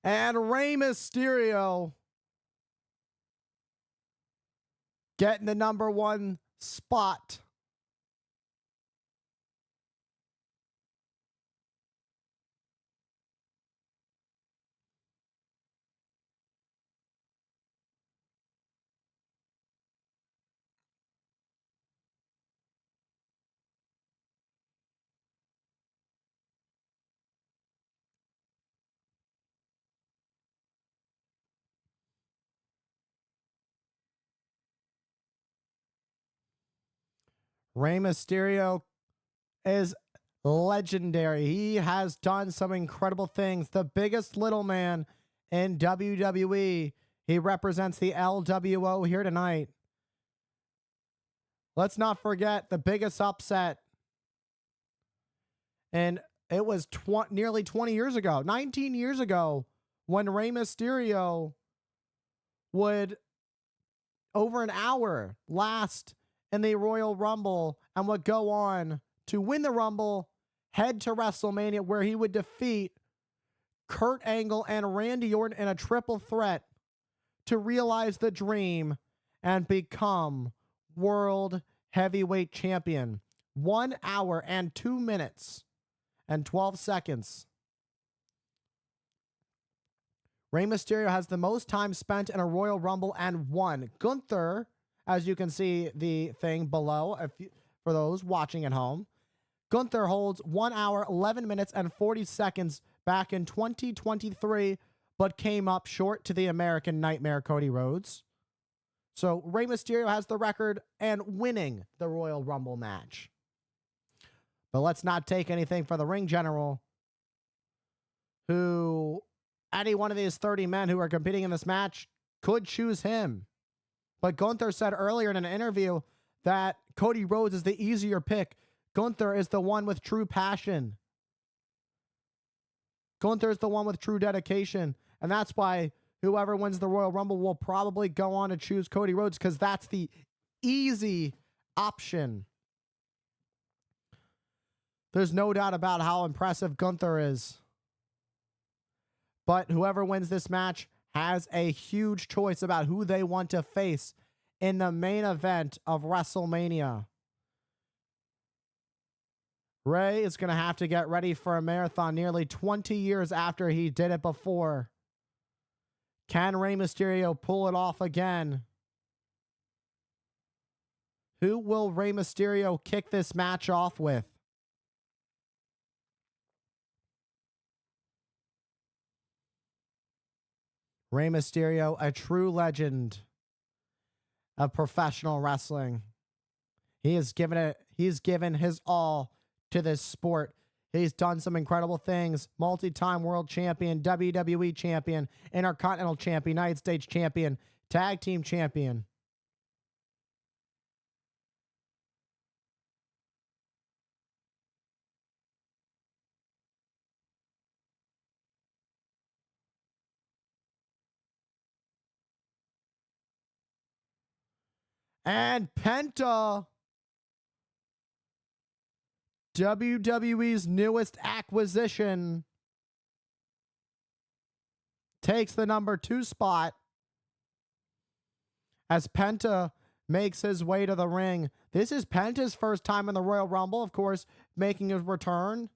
And Rey Mysterio getting the #1 spot. Rey Mysterio is legendary. He has done some incredible things. The biggest little man in WWE. He represents the LWO here tonight. Let's not forget the biggest upset. And it was nearly 20 years ago, 19 years ago, when Rey Mysterio would, over an hour, last in the Royal Rumble and would go on to win the Rumble, head to WrestleMania, where he would defeat Kurt Angle and Randy Orton in a triple threat to realize the dream and become World Heavyweight Champion. 1 hour and 2 minutes and 12 seconds. Rey Mysterio has the most time spent in a Royal Rumble and won. Gunther, as you can see the thing below, for those watching at home, Gunther holds 1 hour, 11 minutes, and 40 seconds back in 2023, but came up short to the American Nightmare Cody Rhodes. So Rey Mysterio has the record and winning the Royal Rumble match. But let's not take anything for the ring general, who any one of these 30 men who are competing in this match could choose him. But Gunther said earlier in an interview that Cody Rhodes is the easier pick. Gunther is the one with true passion. Gunther is the one with true dedication. And that's why whoever wins the Royal Rumble will probably go on to choose Cody Rhodes, because that's the easy option. There's no doubt about how impressive Gunther is. But whoever wins this match has a huge choice about who they want to face in the main event of WrestleMania. Rey is going to have to get ready for a marathon nearly 20 years after he did it before. Can Rey Mysterio pull it off again? Who will Rey Mysterio kick this match off with? Rey Mysterio, a true legend of professional wrestling. He's given his all to this sport. He's done some incredible things. Multi-time world champion, WWE champion, Intercontinental champion, United States champion, tag team champion. And Penta, WWE's newest acquisition, takes the #2 spot as Penta makes his way to the ring. This is Penta's first time in the Royal Rumble, of course, making his return,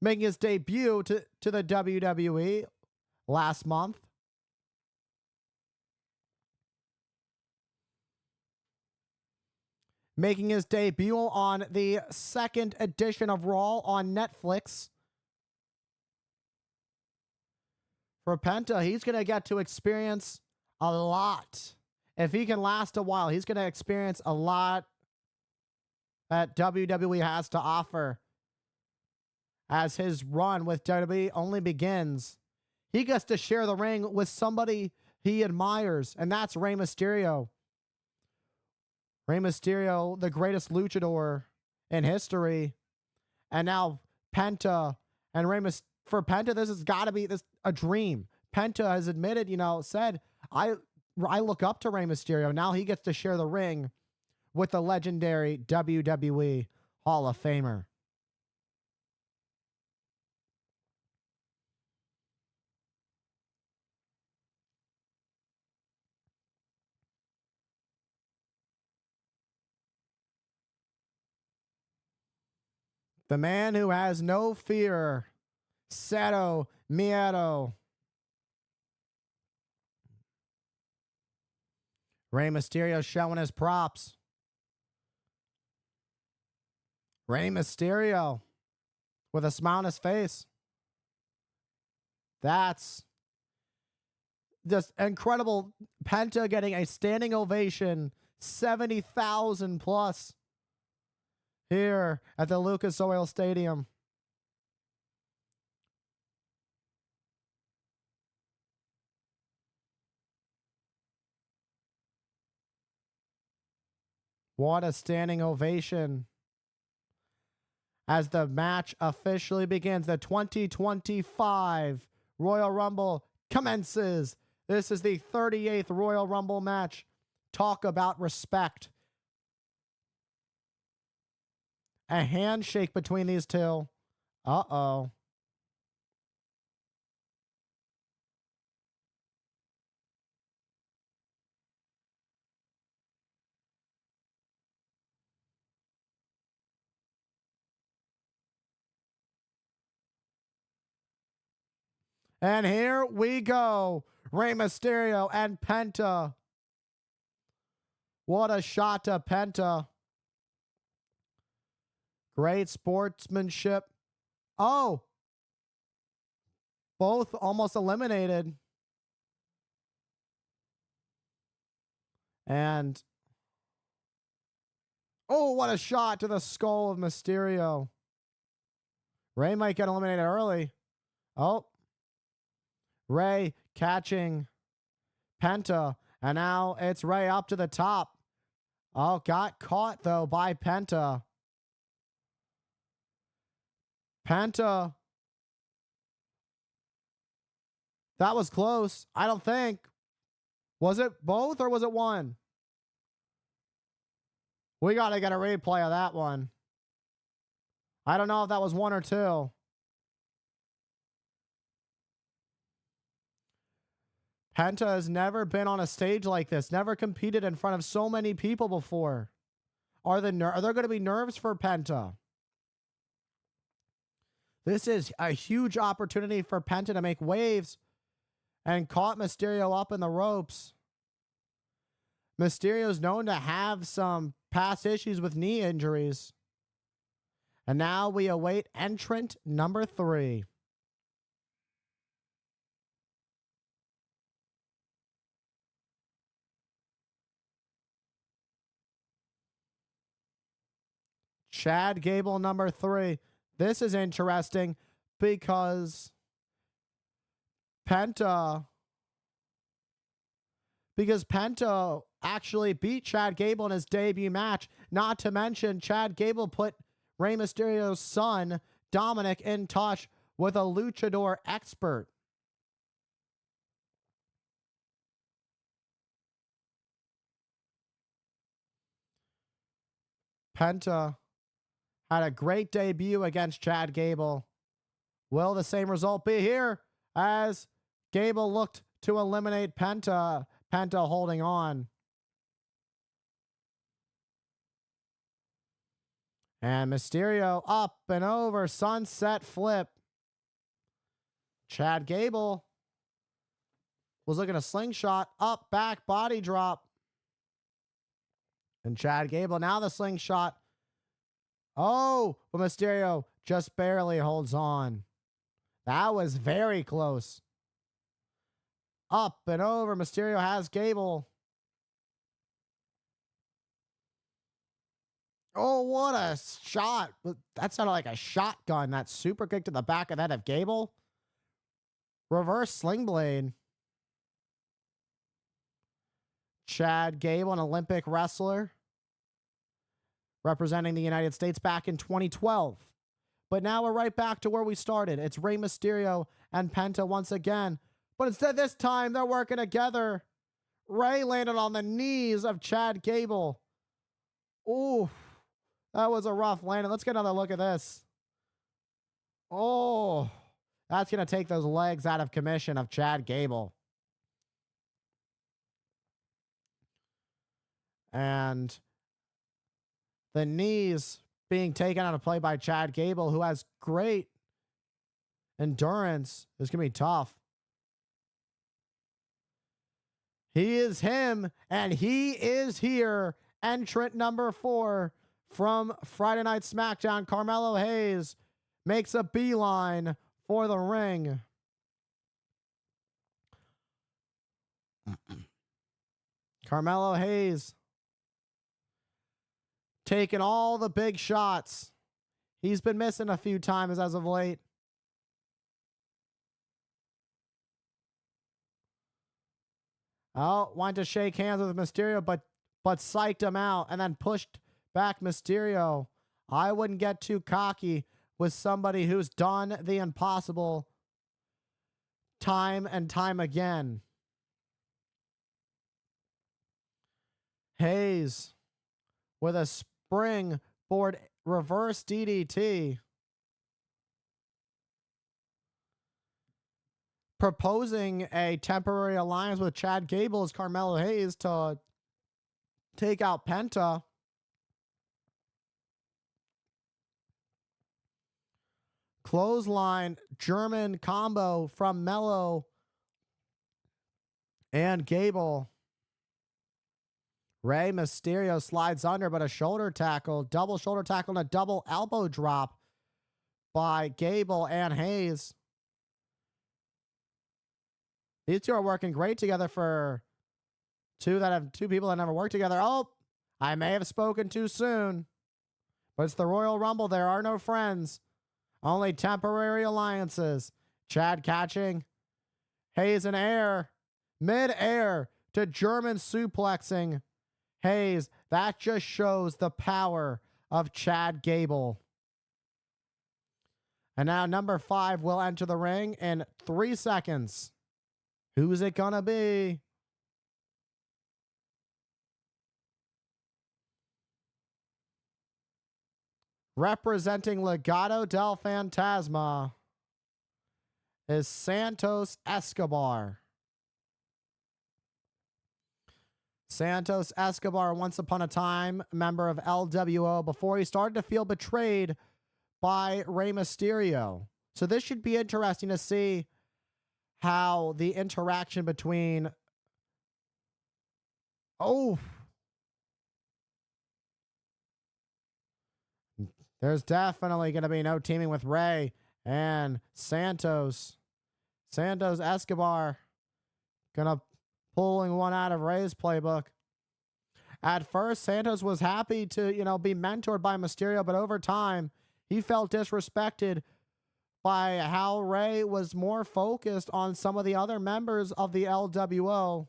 making his debut to the WWE last month. Making his debut on the second edition of Raw on Netflix. For Penta, he's going to get to experience a lot. If he can last a while, he's going to experience a lot that WWE has to offer as his run with WWE only begins. He gets to share the ring with somebody he admires, and that's Rey Mysterio. Rey Mysterio, the greatest luchador in history. And now Penta and Rey Mysterio. For Penta, this has got to be a dream. Penta has admitted, said, I look up to Rey Mysterio. Now he gets to share the ring with the legendary WWE Hall of Famer. The man who has no fear, Cero Miedo. Rey Mysterio showing his props. Rey Mysterio with a smile on his face. That's just incredible. Penta getting a standing ovation, 70,000 plus here at the Lucas Oil Stadium. What a standing ovation as the match officially begins. The 2025 Royal Rumble commences. This is the 38th Royal Rumble match. Talk about respect. A handshake between these two. Uh-oh. And here we go. Rey Mysterio and Penta. What a shot to Penta. Great sportsmanship. Oh. Both almost eliminated. And oh, what a shot to the skull of Mysterio. Rey might get eliminated early. Oh. Rey catching Penta. And now it's Rey up to the top. Oh, got caught, though, by Penta. Penta. That was close. I don't think. Was it both or was it one? We got to get a replay of that one. I don't know if that was one or two. Penta has never been on a stage like this, never competed in front of so many people before. Are there going to be nerves for Penta? This is a huge opportunity for Penta to make waves and caught Mysterio up in the ropes. Mysterio's known to have some past issues with knee injuries. And now we await entrant number 3. Chad Gable number 3. This is interesting because Penta actually beat Chad Gable in his debut match. Not to mention, Chad Gable put Rey Mysterio's son, Dominic, in touch with a luchador expert. Penta had a great debut against Chad Gable. Will the same result be here as Gable looked to eliminate Penta? Penta holding on. And Mysterio up and over, sunset flip. Chad Gable was looking a slingshot, up, back, body drop. And Chad Gable, now the slingshot. Oh, but Mysterio just barely holds on. That was very close. Up and over, Mysterio has Gable. Oh, what a shot. That sounded like a shotgun. That super kick to the back of that of Gable. Reverse sling blade. Chad Gable, an Olympic wrestler, representing the United States back in 2012. But now we're right back to where we started. It's Rey Mysterio and Penta once again. But instead this time, they're working together. Rey landed on the knees of Chad Gable. Ooh, that was a rough landing. Let's get another look at this. Oh, that's going to take those legs out of commission of Chad Gable. And the knees being taken out of play by Chad Gable, who has great endurance. It's going to be tough. He is him, and he is here. Entrant number 4 from Friday Night SmackDown, Carmelo Hayes, makes a beeline for the ring. Carmelo Hayes taking all the big shots. He's been missing a few times as of late. Oh, wanted to shake hands with Mysterio, but psyched him out and then pushed back Mysterio. I wouldn't get too cocky with somebody who's done the impossible time and time again. Hayes with a springboard reverse DDT. Proposing a temporary alliance with Chad Gable as Carmelo Hayes to take out Penta. Clothesline German combo from Mello and Gable. Rey Mysterio slides under, but a shoulder tackle, double shoulder tackle, and a double elbow drop by Gable and Hayes. These two are working great together for two people that never worked together. Oh, I may have spoken too soon, but it's the Royal Rumble. There are no friends, only temporary alliances. Chad catching Hayes in air, mid-air to German suplexing Hayes. That just shows the power of Chad Gable. And now number 5 will enter the ring in 3 seconds. Who's it gonna be? Representing Legado del Fantasma is Santos Escobar. Santos Escobar, once upon a time, member of LWO, before he started to feel betrayed by Rey Mysterio. So this should be interesting to see how the interaction between... Oh! There's definitely going to be no teaming with Rey and Santos. Santos Escobar gonna pulling one out of Rey's playbook. At first, Santos was happy to, be mentored by Mysterio, but over time, he felt disrespected by how Rey was more focused on some of the other members of the LWO.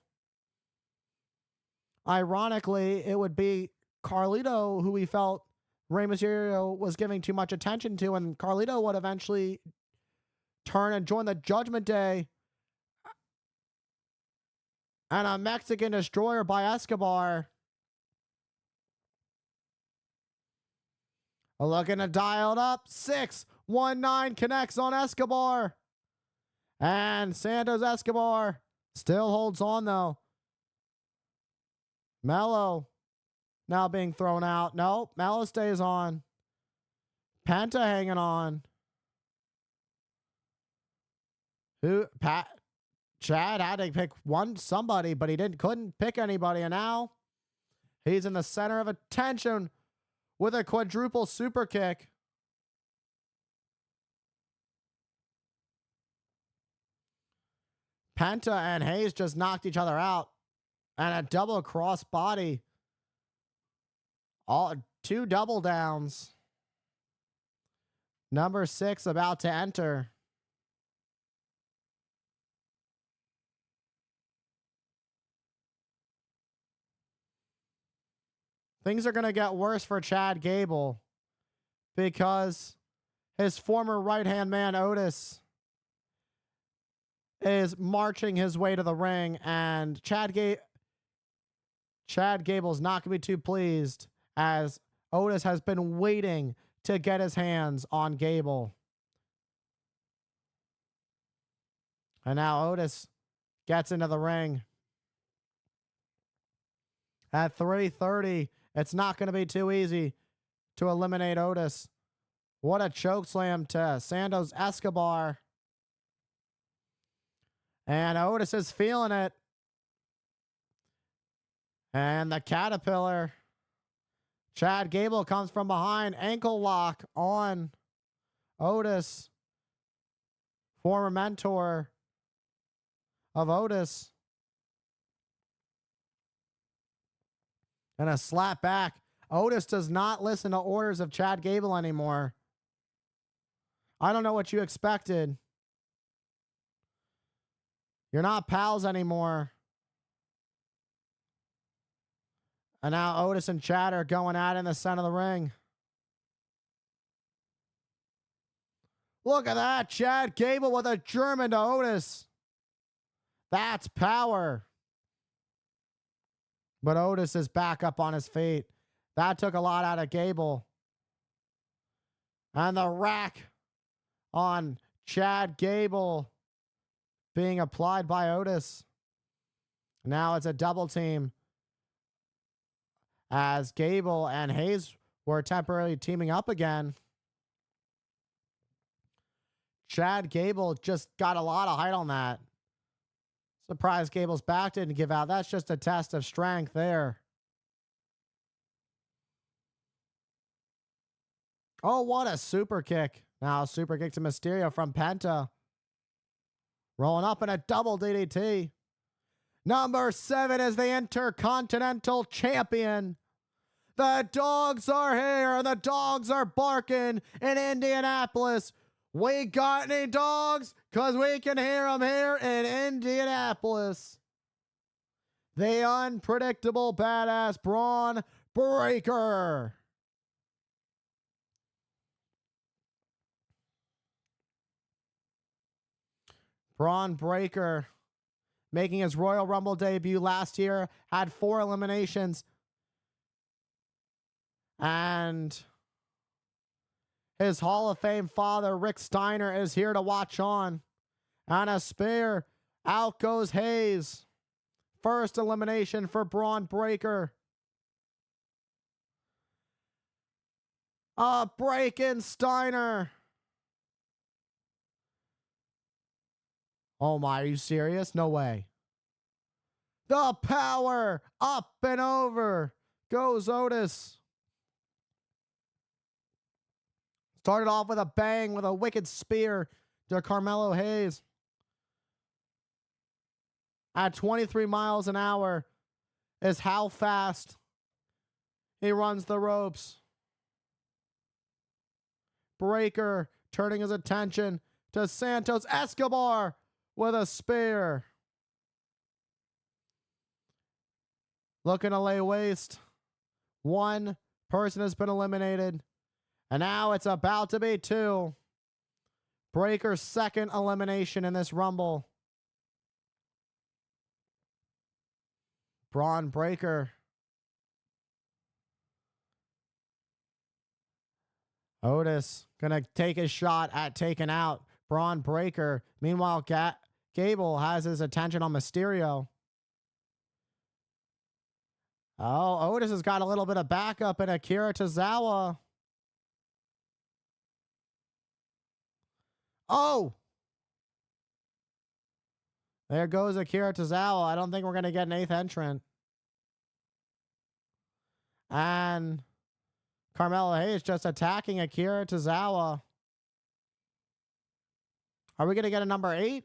Ironically, it would be Carlito who he felt Rey Mysterio was giving too much attention to, and Carlito would eventually turn and join the Judgment Day. And a Mexican Destroyer by Escobar. Looking to dial it up. 619 connects on Escobar. And Santos Escobar still holds on, though. Mello now being thrown out. Nope, Mello stays on. Penta hanging on. Chad had to pick somebody, but he couldn't pick anybody, and now he's in the center of attention with a quadruple super kick. Penta and Hayes just knocked each other out, and a double cross body. All 2 double downs. Number 6 about to enter. Things are going to get worse for Chad Gable because his former right-hand man, Otis, is marching his way to the ring, and Chad Gable's not going to be too pleased as Otis has been waiting to get his hands on Gable. And now Otis gets into the ring. At 3:30, it's not going to be too easy to eliminate Otis. What a chokeslam to Santos Escobar. And Otis is feeling it. And the Caterpillar. Chad Gable comes from behind. Ankle lock on Otis. Former mentor of Otis. And a slap back. Otis does not listen to orders of Chad Gable anymore. I don't know what you expected. You're not pals anymore. And now Otis and Chad are going at it in the center of the ring. Look at that. Chad Gable with a German to Otis. That's power. But Otis is back up on his feet. That took a lot out of Gable. And the rack on Chad Gable being applied by Otis. Now it's a double team as Gable and Hayes were temporarily teaming up again. Chad Gable just got a lot of height on that. Surprised Gable's back didn't give out. That's just a test of strength there. Oh, what a super kick. Now a super kick to Mysterio from Penta. Rolling up in a double DDT. Number 7 is the Intercontinental Champion. The dogs are here and the dogs are barking in Indianapolis. We got any dogs? Because we can hear them here in Indianapolis. The unpredictable badass Braun Breaker. Braun Breaker making his Royal Rumble debut last year, had 4 eliminations. And his Hall of Fame father, Rick Steiner, is here to watch on. And a spear. Out goes Hayes. First elimination for Braun Breaker. A break in Steiner. Oh my, are you serious? No way. The power. Up and over goes Otis. Started off with a bang with a wicked spear to Carmelo Hayes. At 23 miles an hour is how fast he runs the ropes. Breaker turning his attention to Santos Escobar with a spear. Looking to lay waste. One person has been eliminated. And now it's about to be 2. Breaker's second elimination in this Rumble. Braun Breaker. Otis gonna take his shot at taking out Braun Breaker. Meanwhile, Gable has his attention on Mysterio. Oh, Otis has got a little bit of backup in Akira Tozawa. Oh! There goes Akira Tozawa. I don't think we're going to get an 8th entrant. And Carmelo Hayes just attacking Akira Tozawa. Are we going to get a number 8?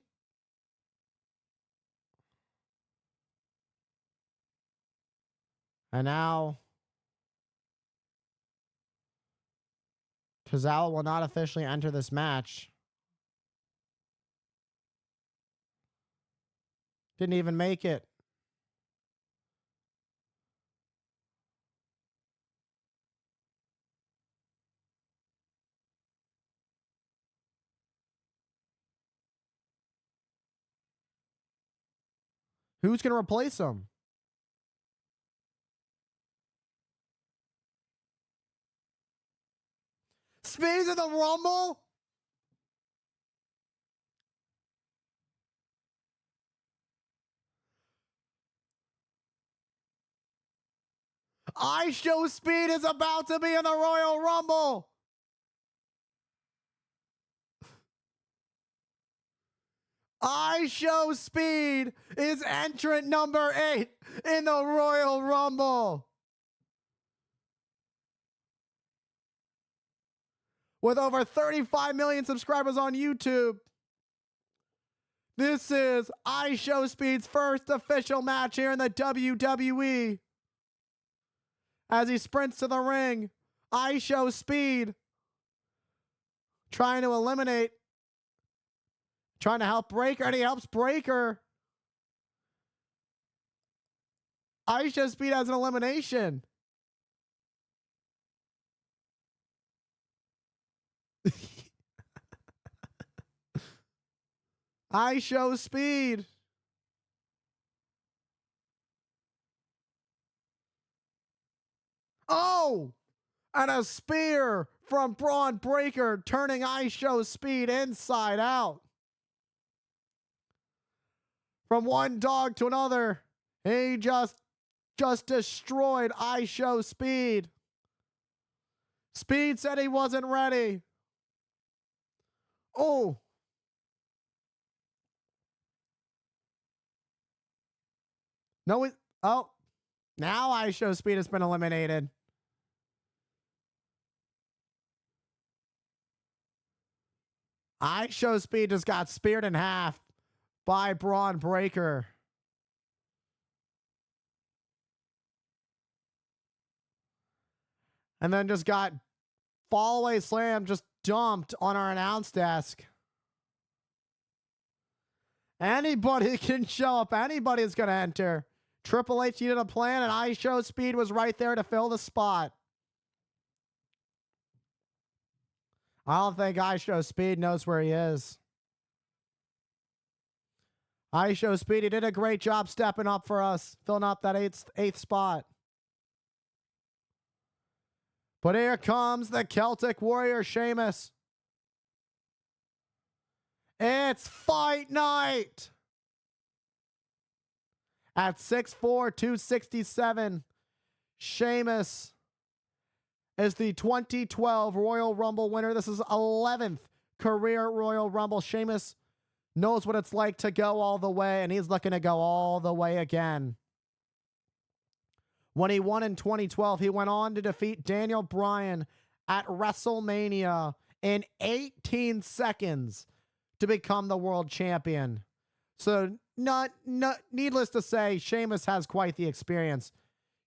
And now Tozawa will not officially enter this match. Didn't even make it. Who's going to replace him? Speeds of the Rumble? IShowSpeed is about to be in the Royal Rumble. IShowSpeed is entrant number 8 in the Royal Rumble. With over 35 million subscribers on YouTube, this is IShowSpeed's first official match here in the WWE. As he sprints to the ring, IShowSpeed trying to eliminate, trying to help Breakker, and he helps Breakker. IShowSpeed has an elimination. IShowSpeed. Oh! And a spear from Braun Breakker, turning IShowSpeed inside out. From one dog to another, he just destroyed IShowSpeed. Speed said he wasn't ready. Oh. No, oh. Now IShowSpeed has been eliminated. IShowSpeed just got speared in half by Braun Breakker. And then just got fallaway slam just dumped on our announce desk. Anybody can show up. Anybody's going to enter. Triple H needed a plan, and IShowSpeed was right there to fill the spot. I don't think IShowSpeed knows where he is. IShowSpeed, he did a great job stepping up for us, filling up that eighth spot. But here comes the Celtic Warrior, Sheamus. It's fight night. At 6'4", 267, Sheamus is the 2012 Royal Rumble winner. This is 11th career Royal Rumble. Sheamus knows what it's like to go all the way, and he's looking to go all the way again. When he won in 2012, he went on to defeat Daniel Bryan at WrestleMania in 18 seconds to become the world champion. So not needless to say, Sheamus has quite the experience.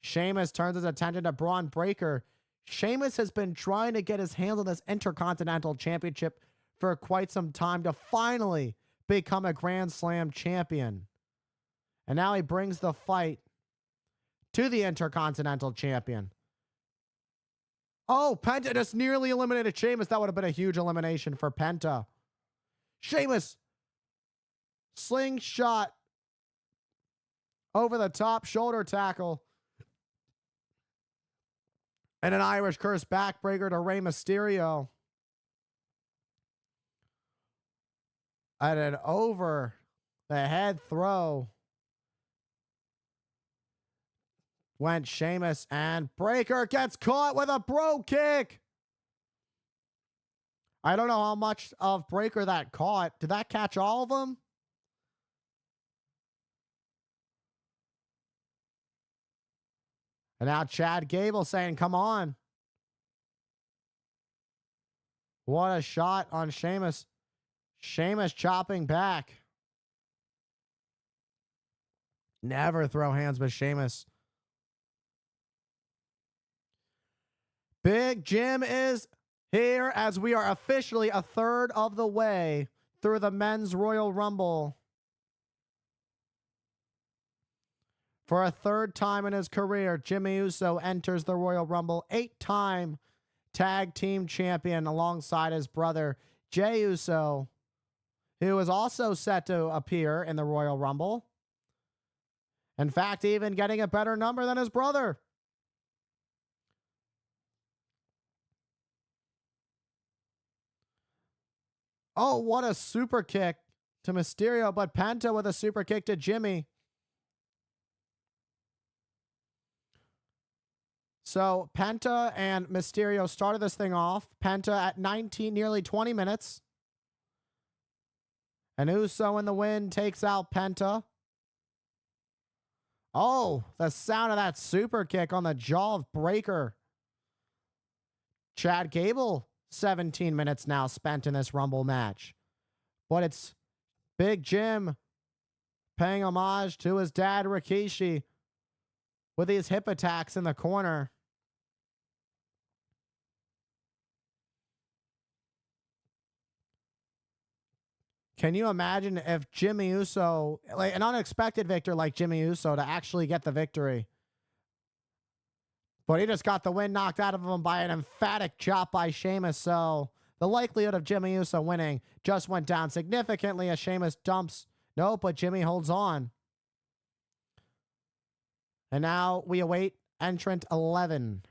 Sheamus turns his attention to Braun Breakker. Sheamus has been trying to get his hands on this Intercontinental Championship for quite some time to finally become a Grand Slam champion. And now he brings the fight to the Intercontinental Champion. Oh, Penta just nearly eliminated Sheamus. That would have been a huge elimination for Penta. Sheamus, slingshot over the top, shoulder tackle. And an Irish curse backbreaker to Rey Mysterio. And an over the head throw went Sheamus, and Breakker gets caught with a bro kick. I don't know how much of Breakker that caught. Did that catch all of them? And now Chad Gable saying, come on. What a shot on Sheamus. Sheamus chopping back. Never throw hands with Sheamus. Big Jim is here as we are officially a third of the way through the Men's Royal Rumble. For a third time in his career, Jimmy Uso enters the Royal Rumble, 8-time tag team champion alongside his brother, Jey Uso, who is also set to appear in the Royal Rumble. In fact, even getting a better number than his brother. Oh, what a super kick to Mysterio, but Penta with a super kick to Jimmy. So Penta and Mysterio started this thing off. Penta at 19, nearly 20 minutes. And Uso in the win takes out Penta. Oh, the sound of that super kick on the jaw of Breaker. Chad Gable, 17 minutes now spent in this Rumble match. But it's Big Jim paying homage to his dad, Rikishi, with these hip attacks in the corner. Can you imagine if Jimmy Uso, like an unexpected victor like Jimmy Uso, to actually get the victory? But he just got the win knocked out of him by an emphatic chop by Sheamus. So the likelihood of Jimmy Uso winning just went down significantly as Sheamus dumps. Nope, but Jimmy holds on. And now we await entrant 11.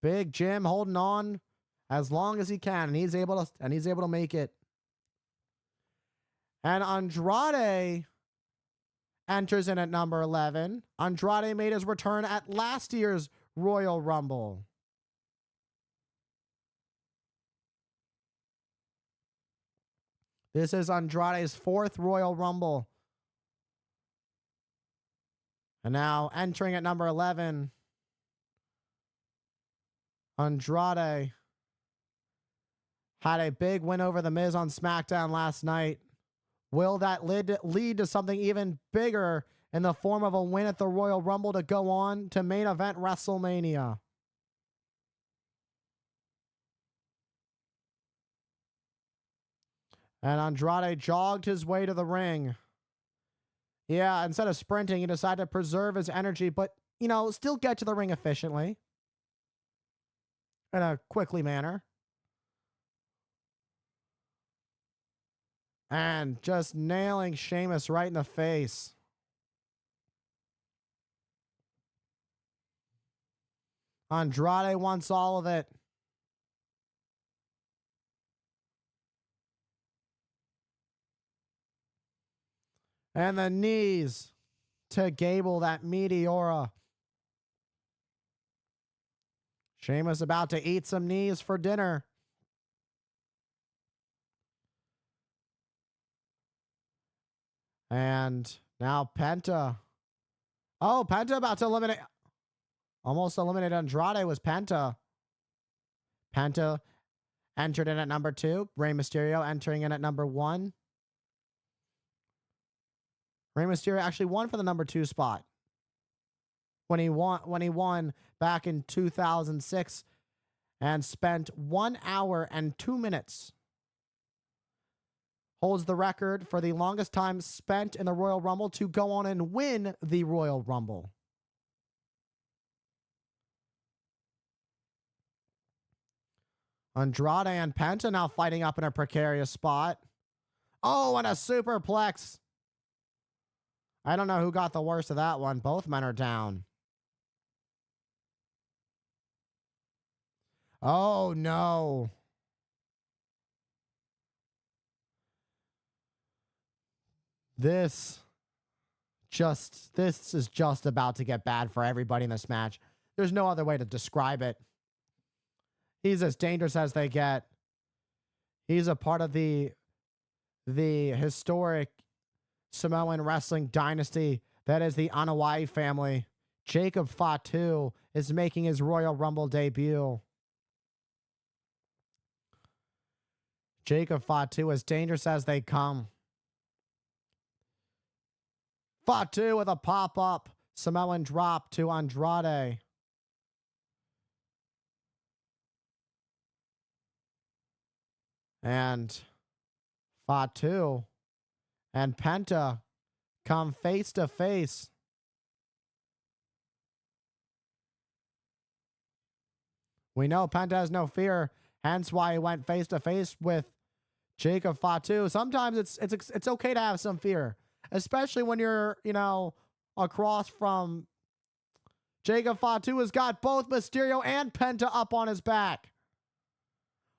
Big Jim holding on as long as he can, and he's able to make it. And Andrade enters in at number 11. Andrade made his return at last year's Royal Rumble. This is Andrade's 4th Royal Rumble. And now entering at number 11, Andrade had a big win over The Miz on SmackDown last night. Will that lead to something even bigger in the form of a win at the Royal Rumble to go on to main event WrestleMania? And Andrade jogged his way to the ring. Yeah, instead of sprinting, he decided to preserve his energy, but, still get to the ring efficiently. In a quickly manner. And just nailing Sheamus right in the face. Andrade wants all of it. And the knees to Gable, that Meteora. Sheamus about to eat some knees for dinner. And now Penta. Oh, Penta about to eliminate. Almost eliminated Andrade was Penta. Penta entered in at number 2. Rey Mysterio entering in at number 1. Rey Mysterio actually won for the number 2 spot. When he won back in 2006 and spent 1 hour and 2 minutes. Holds the record for the longest time spent in the Royal Rumble to go on and win the Royal Rumble. Andrade and Penta now fighting up in a precarious spot. Oh, and a superplex. I don't know who got the worst of that one. Both men are down. Oh, no. This is just about to get bad for everybody in this match. There's no other way to describe it. He's as dangerous as they get. He's a part of the historic Samoan wrestling dynasty that is the Anoa'i family. Jacob Fatu is making his Royal Rumble debut. Jacob Fatu, as dangerous as they come. Fatu with a pop-up Samoan drop to Andrade. And Fatu and Penta come face to face. We know Penta has no fear, hence why he went face to face with Jacob Fatu. Sometimes it's okay to have some fear, especially when you're, across from Jacob Fatu has got both Mysterio and Penta up on his back.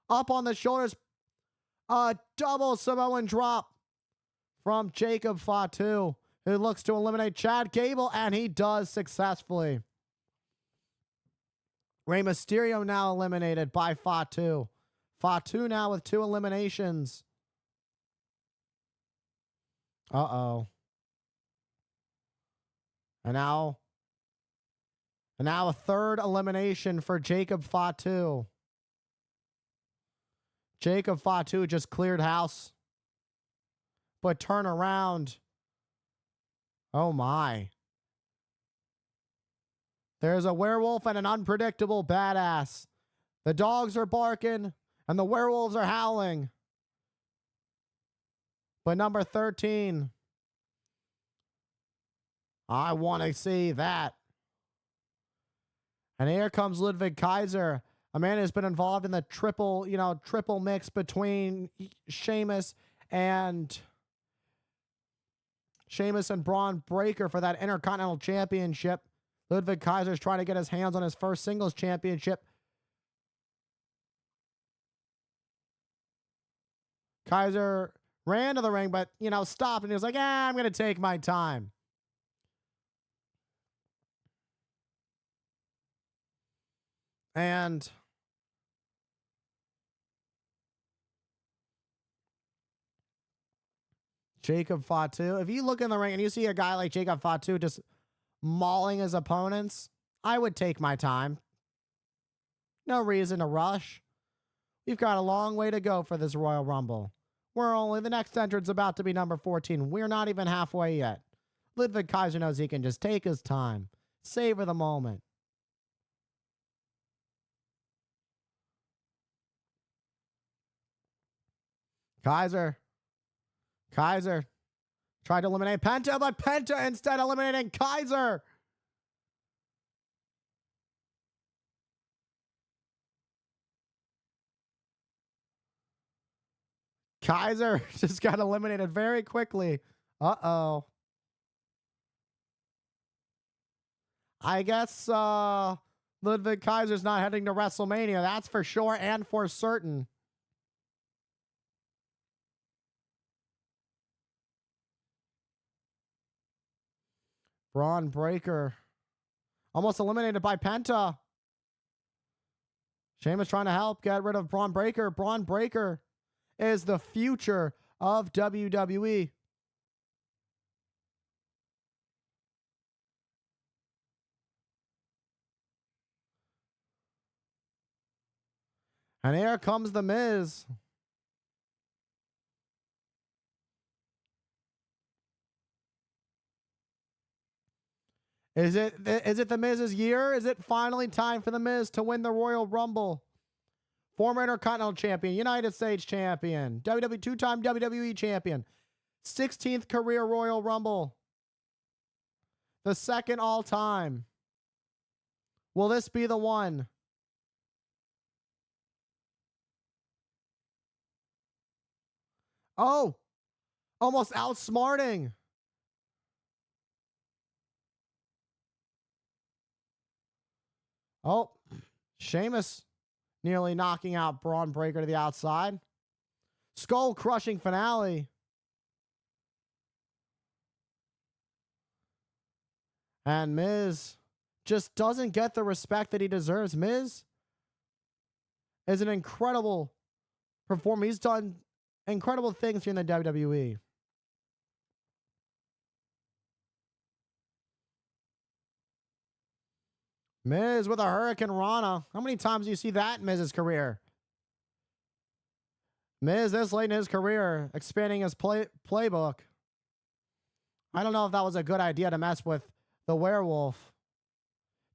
Up on the shoulders. A double Samoan drop from Jacob Fatu, who looks to eliminate Chad Gable, and he does successfully. Rey Mysterio now eliminated by Fatu. Fatu now with 2 eliminations. Uh-oh. And now a 3rd elimination for Jacob Fatu. Jacob Fatu just cleared house. But turn around. Oh my. There's a werewolf and an unpredictable badass. The dogs are barking and the werewolves are howling. But number 13. I want to see that. And here comes Ludwig Kaiser, a man who's been involved in the triple mix between Sheamus and Braun Breaker for that Intercontinental Championship. Ludwig Kaiser's trying to get his hands on his first singles championship. Kaiser ran to the ring, but, stopped, and he was like, I'm going to take my time. And Jacob Fatu, if you look in the ring and you see a guy like Jacob Fatu just mauling his opponents, I would take my time. No reason to rush. We've got a long way to go for this Royal Rumble. The next entrant's about to be number 14. We're not even halfway yet. Ludwig Kaiser knows he can just take his time. Savor the moment. Kaiser tried to eliminate Penta, but Penta instead eliminating Kaiser. Kaiser just got eliminated very quickly. Uh-oh. I guess Ludwig Kaiser's not heading to WrestleMania. That's for sure and for certain. Braun Breaker almost eliminated by Penta. Sheamus trying to help get rid of Braun Breaker. Braun Breaker is the future of WWE. And here comes The Miz. Is it The Miz's year? Is it finally time for The Miz to win the Royal Rumble? Former Intercontinental Champion, United States Champion, WWE 2-time WWE Champion, 16th career Royal Rumble, the 2nd all time. Will this be the one? Oh, almost outsmarting. Oh, Sheamus nearly knocking out Braun Breaker to the outside. Skull crushing finale. And Miz just doesn't get the respect that he deserves. Miz is an incredible performer. He's done incredible things here in the WWE. Miz with a Hurricane Rana. How many times do you see that in Miz's career? Miz, this late in his career, expanding his playbook. I don't know if that was a good idea to mess with the werewolf.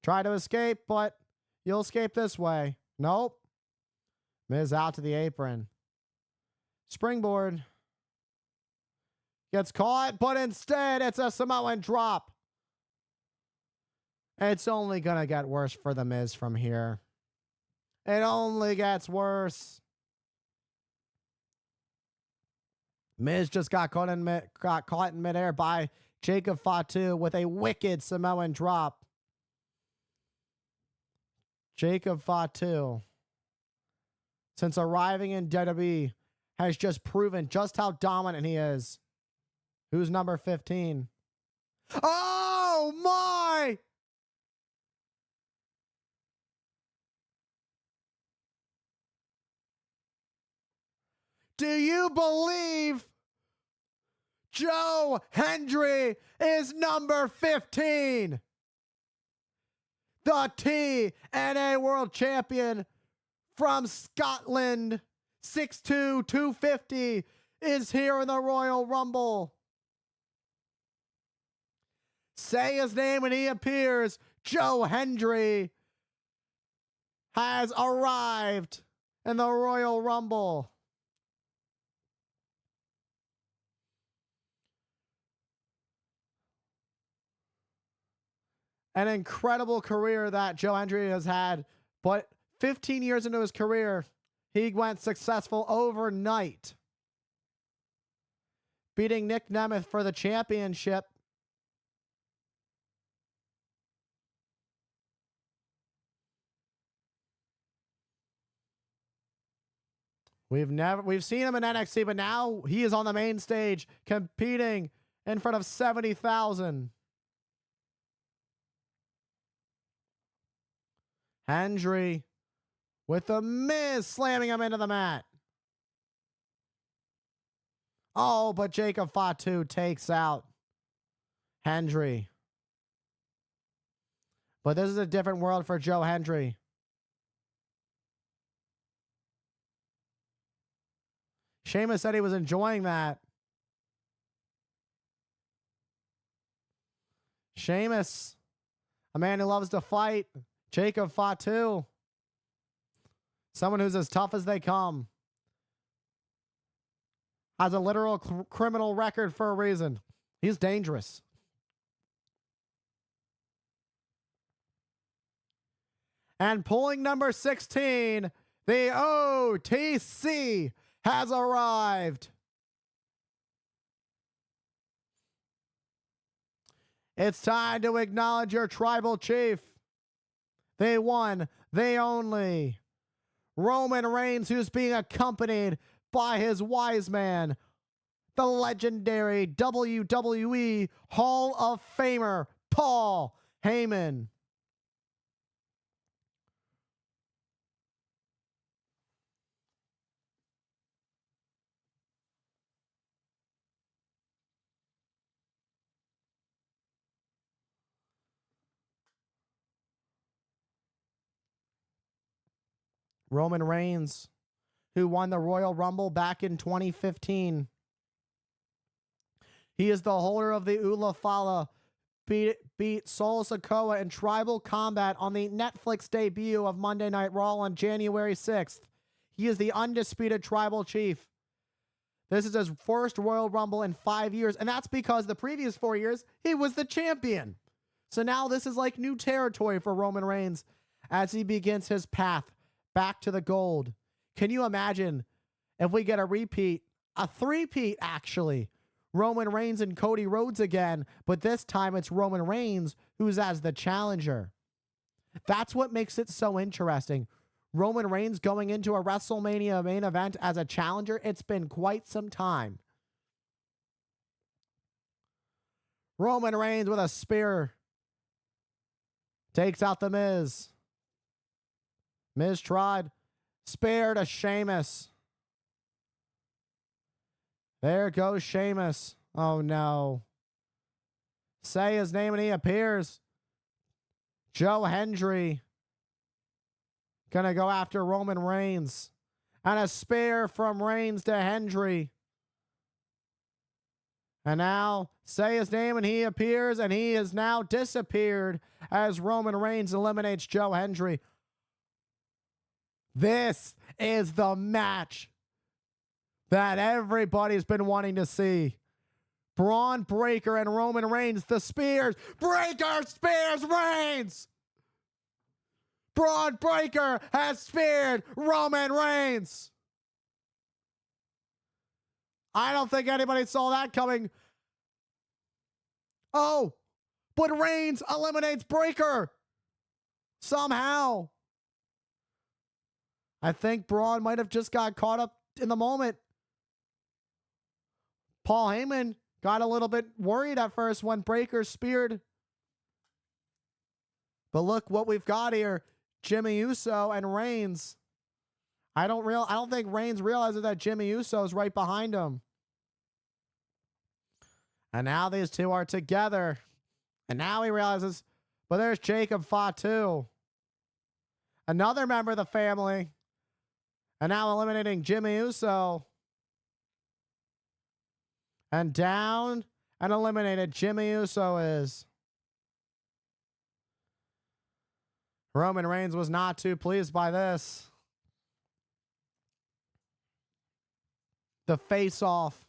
Try to escape, but you'll escape this way. Nope. Miz out to the apron. Springboard. Gets caught, but instead it's a Samoan drop. It's only going to get worse for The Miz from here. It only gets worse. Miz just got caught in midair by Jacob Fatu with a wicked Samoan drop. Jacob Fatu, since arriving in WWE, has just proven just how dominant he is. Who's number 15? Oh my! Do you believe Joe Hendry is number 15? The TNA World Champion from Scotland, 6'2", 250, is here in the Royal Rumble. Say his name and he appears. Joe Hendry has arrived in the Royal Rumble. An incredible career that Joe Hendry has had, but 15 years into his career, he went successful overnight, beating Nick Nemeth for the championship. We've seen him in NXT, but now he is on the main stage competing in front of 70,000. Hendry with the Miz slamming him into the mat. Oh, but Jacob Fatu takes out Hendry. But this is a different world for Joe Hendry. Sheamus said he was enjoying that. Sheamus, a man who loves to fight. Jacob Fatu, someone who's as tough as they come. Has a literal criminal record for a reason. He's dangerous. And pulling number 16, the OTC has arrived. It's time to acknowledge your tribal chief. The one, the only, Roman Reigns, who's being accompanied by his wise man, the legendary WWE Hall of Famer, Paul Heyman. Roman Reigns, who won the Royal Rumble back in 2015. He is the holder of the Ula Fala, beat Solo Sikoa in Tribal Combat on the Netflix debut of Monday Night Raw on January 6th. He is the undisputed Tribal Chief. This is his first Royal Rumble in 5 years, and that's because the previous 4 years, he was the champion. So now this is like new territory for Roman Reigns as he begins his path back to the gold. Can you imagine if we get a repeat, a three-peat actually, Roman Reigns and Cody Rhodes again, but this time it's Roman Reigns who's as the challenger. That's what makes it so interesting. Roman Reigns going into a WrestleMania main event as a challenger, it's been quite some time. Roman Reigns with a spear takes out the Miz. Miz tried. Spear to Sheamus. There goes Sheamus. Oh no. Say his name and he appears. Joe Hendry. Gonna go after Roman Reigns. And a spear from Reigns to Hendry. And now, say his name and he appears, and he is now disappeared as Roman Reigns eliminates Joe Hendry. This is the match that everybody's been wanting to see. Braun Breaker and Roman Reigns, the spears. Breaker spears Reigns. Braun Breaker has speared Roman Reigns. I don't think anybody saw that coming. Oh, but Reigns eliminates Breaker. Somehow. I think Braun might have just got caught up in the moment. Paul Heyman got a little bit worried at first when Breaker speared. But look what we've got here. Jimmy Uso and Reigns. I don't think Reigns realizes that Jimmy Uso is right behind him. And now these two are together. And now he realizes, but there's Jacob Fatu, another member of the family. And now eliminating Jimmy Uso. And down and eliminated Jimmy Uso is. Roman Reigns was not too pleased by this. The face-off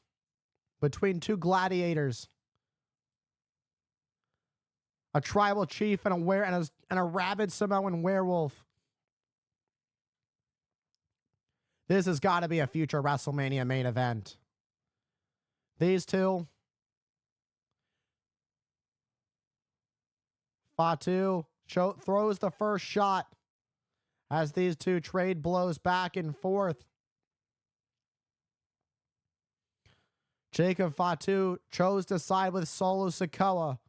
between two gladiators. A tribal chief and a rabid Samoan werewolf. This has got to be a future WrestleMania main event. These two. Fatu throws the first shot as these two trade blows back and forth. Jacob Fatu chose to side with Solo Sikoa.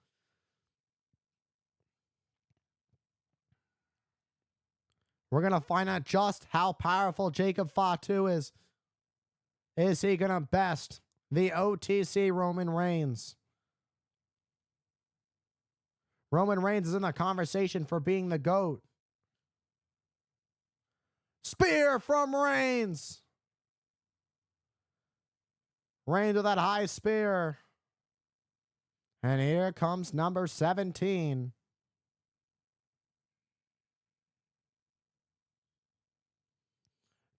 We're going to find out just how powerful Jacob Fatu is. Is he going to best the OTC Roman Reigns? Roman Reigns is in the conversation for being the GOAT. Spear from Reigns. Reigns with that high spear. And here comes number 17.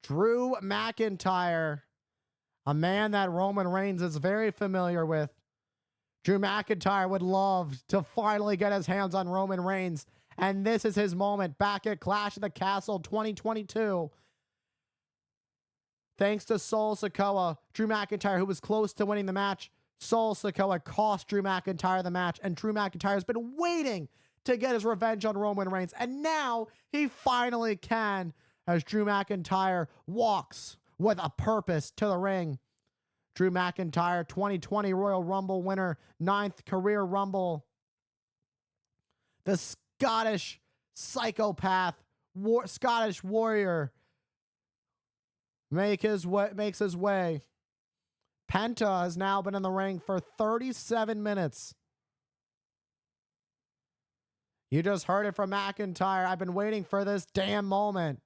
Drew McIntyre, a man that Roman Reigns is very familiar with. Drew McIntyre would love to finally get his hands on Roman Reigns, and this is his moment back at Clash of the Castle 2022. Thanks to Solo Sikoa, Drew McIntyre, who was close to winning the match, Solo Sikoa cost Drew McIntyre the match, and Drew McIntyre has been waiting to get his revenge on Roman Reigns, and now he finally can, as Drew McIntyre walks with a purpose to the ring. Drew McIntyre, 2020 Royal Rumble winner, 9th career Rumble. The Scottish psychopath, Scottish warrior, makes his way. Penta has now been in the ring for 37 minutes. You just heard it from McIntyre. I've been waiting for this damn moment.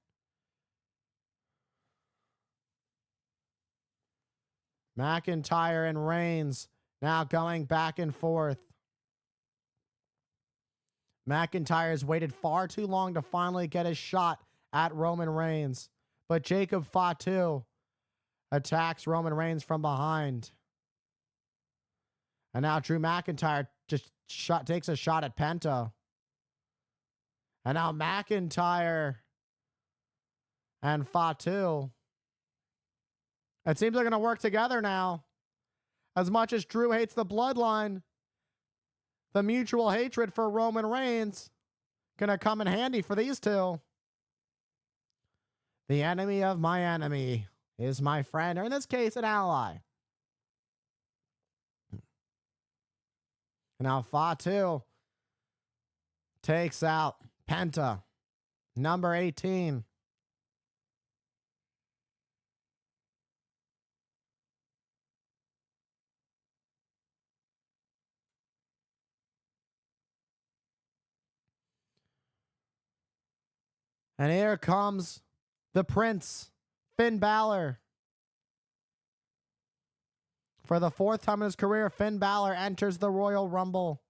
McIntyre and Reigns now going back and forth. McIntyre has waited far too long to finally get his shot at Roman Reigns. But Jacob Fatu attacks Roman Reigns from behind. And now Drew McIntyre just takes a shot at Penta. And now McIntyre and Fatu. It seems they're going to work together now. As much as Drew hates the bloodline, the mutual hatred for Roman Reigns going to come in handy for these two. The enemy of my enemy is my friend, or in this case, an ally. Now Fatu takes out Penta, number 18. And here comes the Prince, Finn Balor. For the 4th time in his career, Finn Balor enters the Royal Rumble.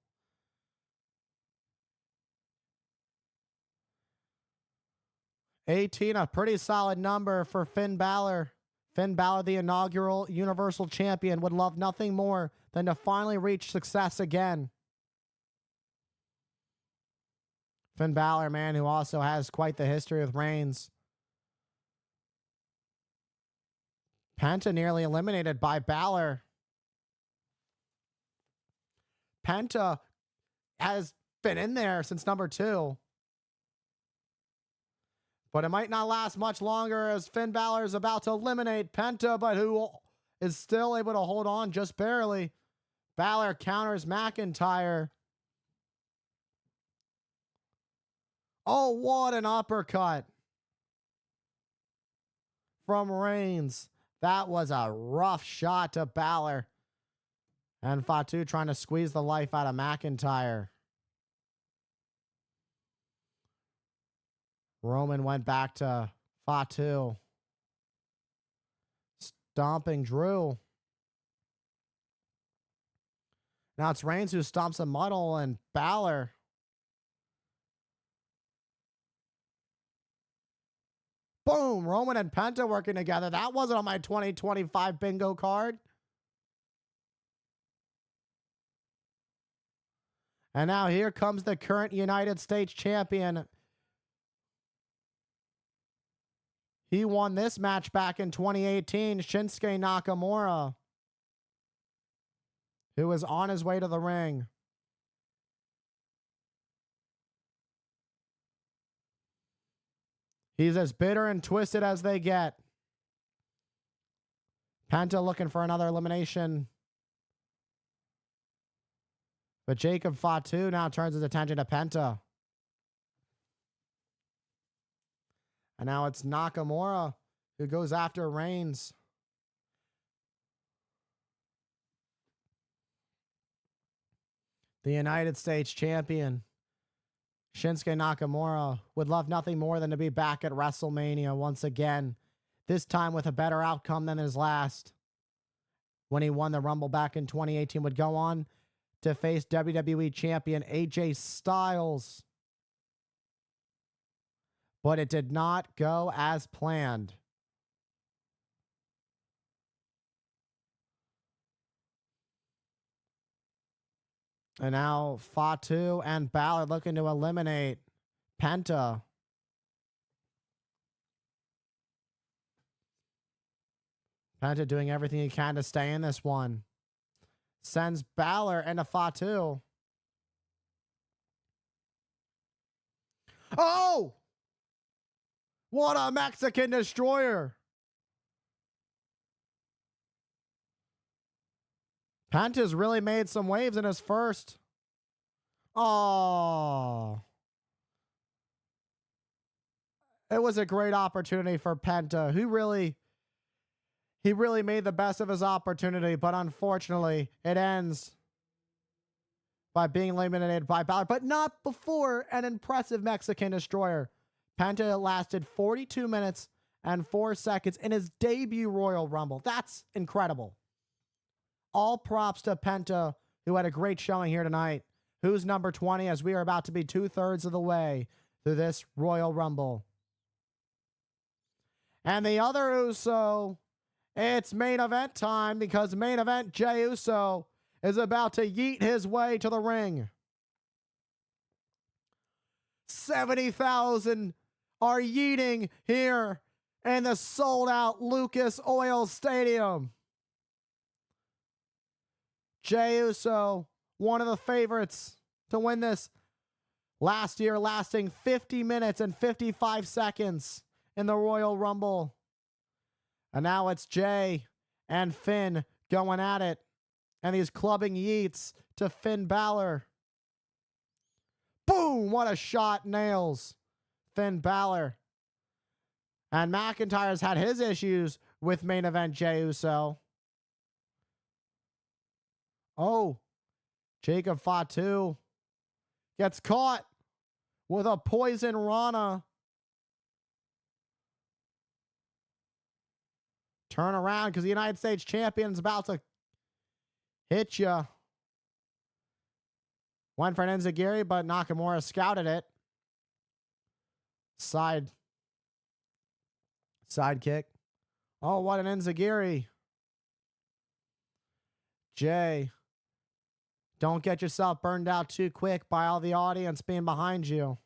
$18, a pretty solid number for Finn Balor. Finn Balor, the inaugural Universal Champion, would love nothing more than to finally reach success again. Finn Balor, man, who also has quite the history with Reigns. Penta nearly eliminated by Balor. Penta has been in there since number 2. But it might not last much longer as Finn Balor is about to eliminate Penta, but who is still able to hold on just barely. Balor counters McIntyre. Oh, what an uppercut. from Reigns. That was a rough shot to Balor. And Fatu trying to squeeze the life out of McIntyre. Roman went back to Fatu. Stomping Drew. Now it's Reigns who stomps a muddle and Balor. Boom! Roman and Penta working together. That wasn't on my 2025 bingo card. And now here comes the current United States champion. He won this match back in 2018, Shinsuke Nakamura, who was on his way to the ring. He's as bitter and twisted as they get. Penta looking for another elimination. But Jacob Fatu now turns his attention to Penta. And now it's Nakamura who goes after Reigns. The United States champion, Shinsuke Nakamura, would love nothing more than to be back at WrestleMania once again, this time with a better outcome than his last. When he won the Rumble back in 2018, would go on to face WWE champion AJ Styles. But it did not go as planned. And now Fatu and Balor looking to eliminate Penta. Penta doing everything he can to stay in this one. Sends Balor into Fatu. Oh! What a Mexican destroyer! Penta's really made some waves in his first. Oh. It was a great opportunity for Penta. He really made the best of his opportunity, but unfortunately, it ends by being eliminated by Balor, but not before an impressive Mexican destroyer. Penta lasted 42 minutes and 4 seconds in his debut Royal Rumble. That's incredible. All props to Penta, who had a great showing here tonight. Who's number 20 as we are about to be 2/3 of the way through this Royal Rumble. And the other Uso, it's main event time because main event Jey Uso is about to yeet his way to the ring. 70,000 are yeeting here in the sold-out Lucas Oil Stadium. Jey Uso, one of the favorites to win this last year, lasting 50 minutes and 55 seconds in the Royal Rumble. And now it's Jey and Finn going at it. And he's clubbing yeets to Finn Balor. Boom! What a shot, nails Finn Balor. And McIntyre's had his issues with main event Jey Uso. Oh, Jacob Fatu gets caught with a poison Rana. Turn around because the United States champion's about to hit you. Went for an Enziguri, but Nakamura scouted it. Side kick. Oh, what an Enziguri. Jey, don't get yourself burned out too quick by all the audience being behind you.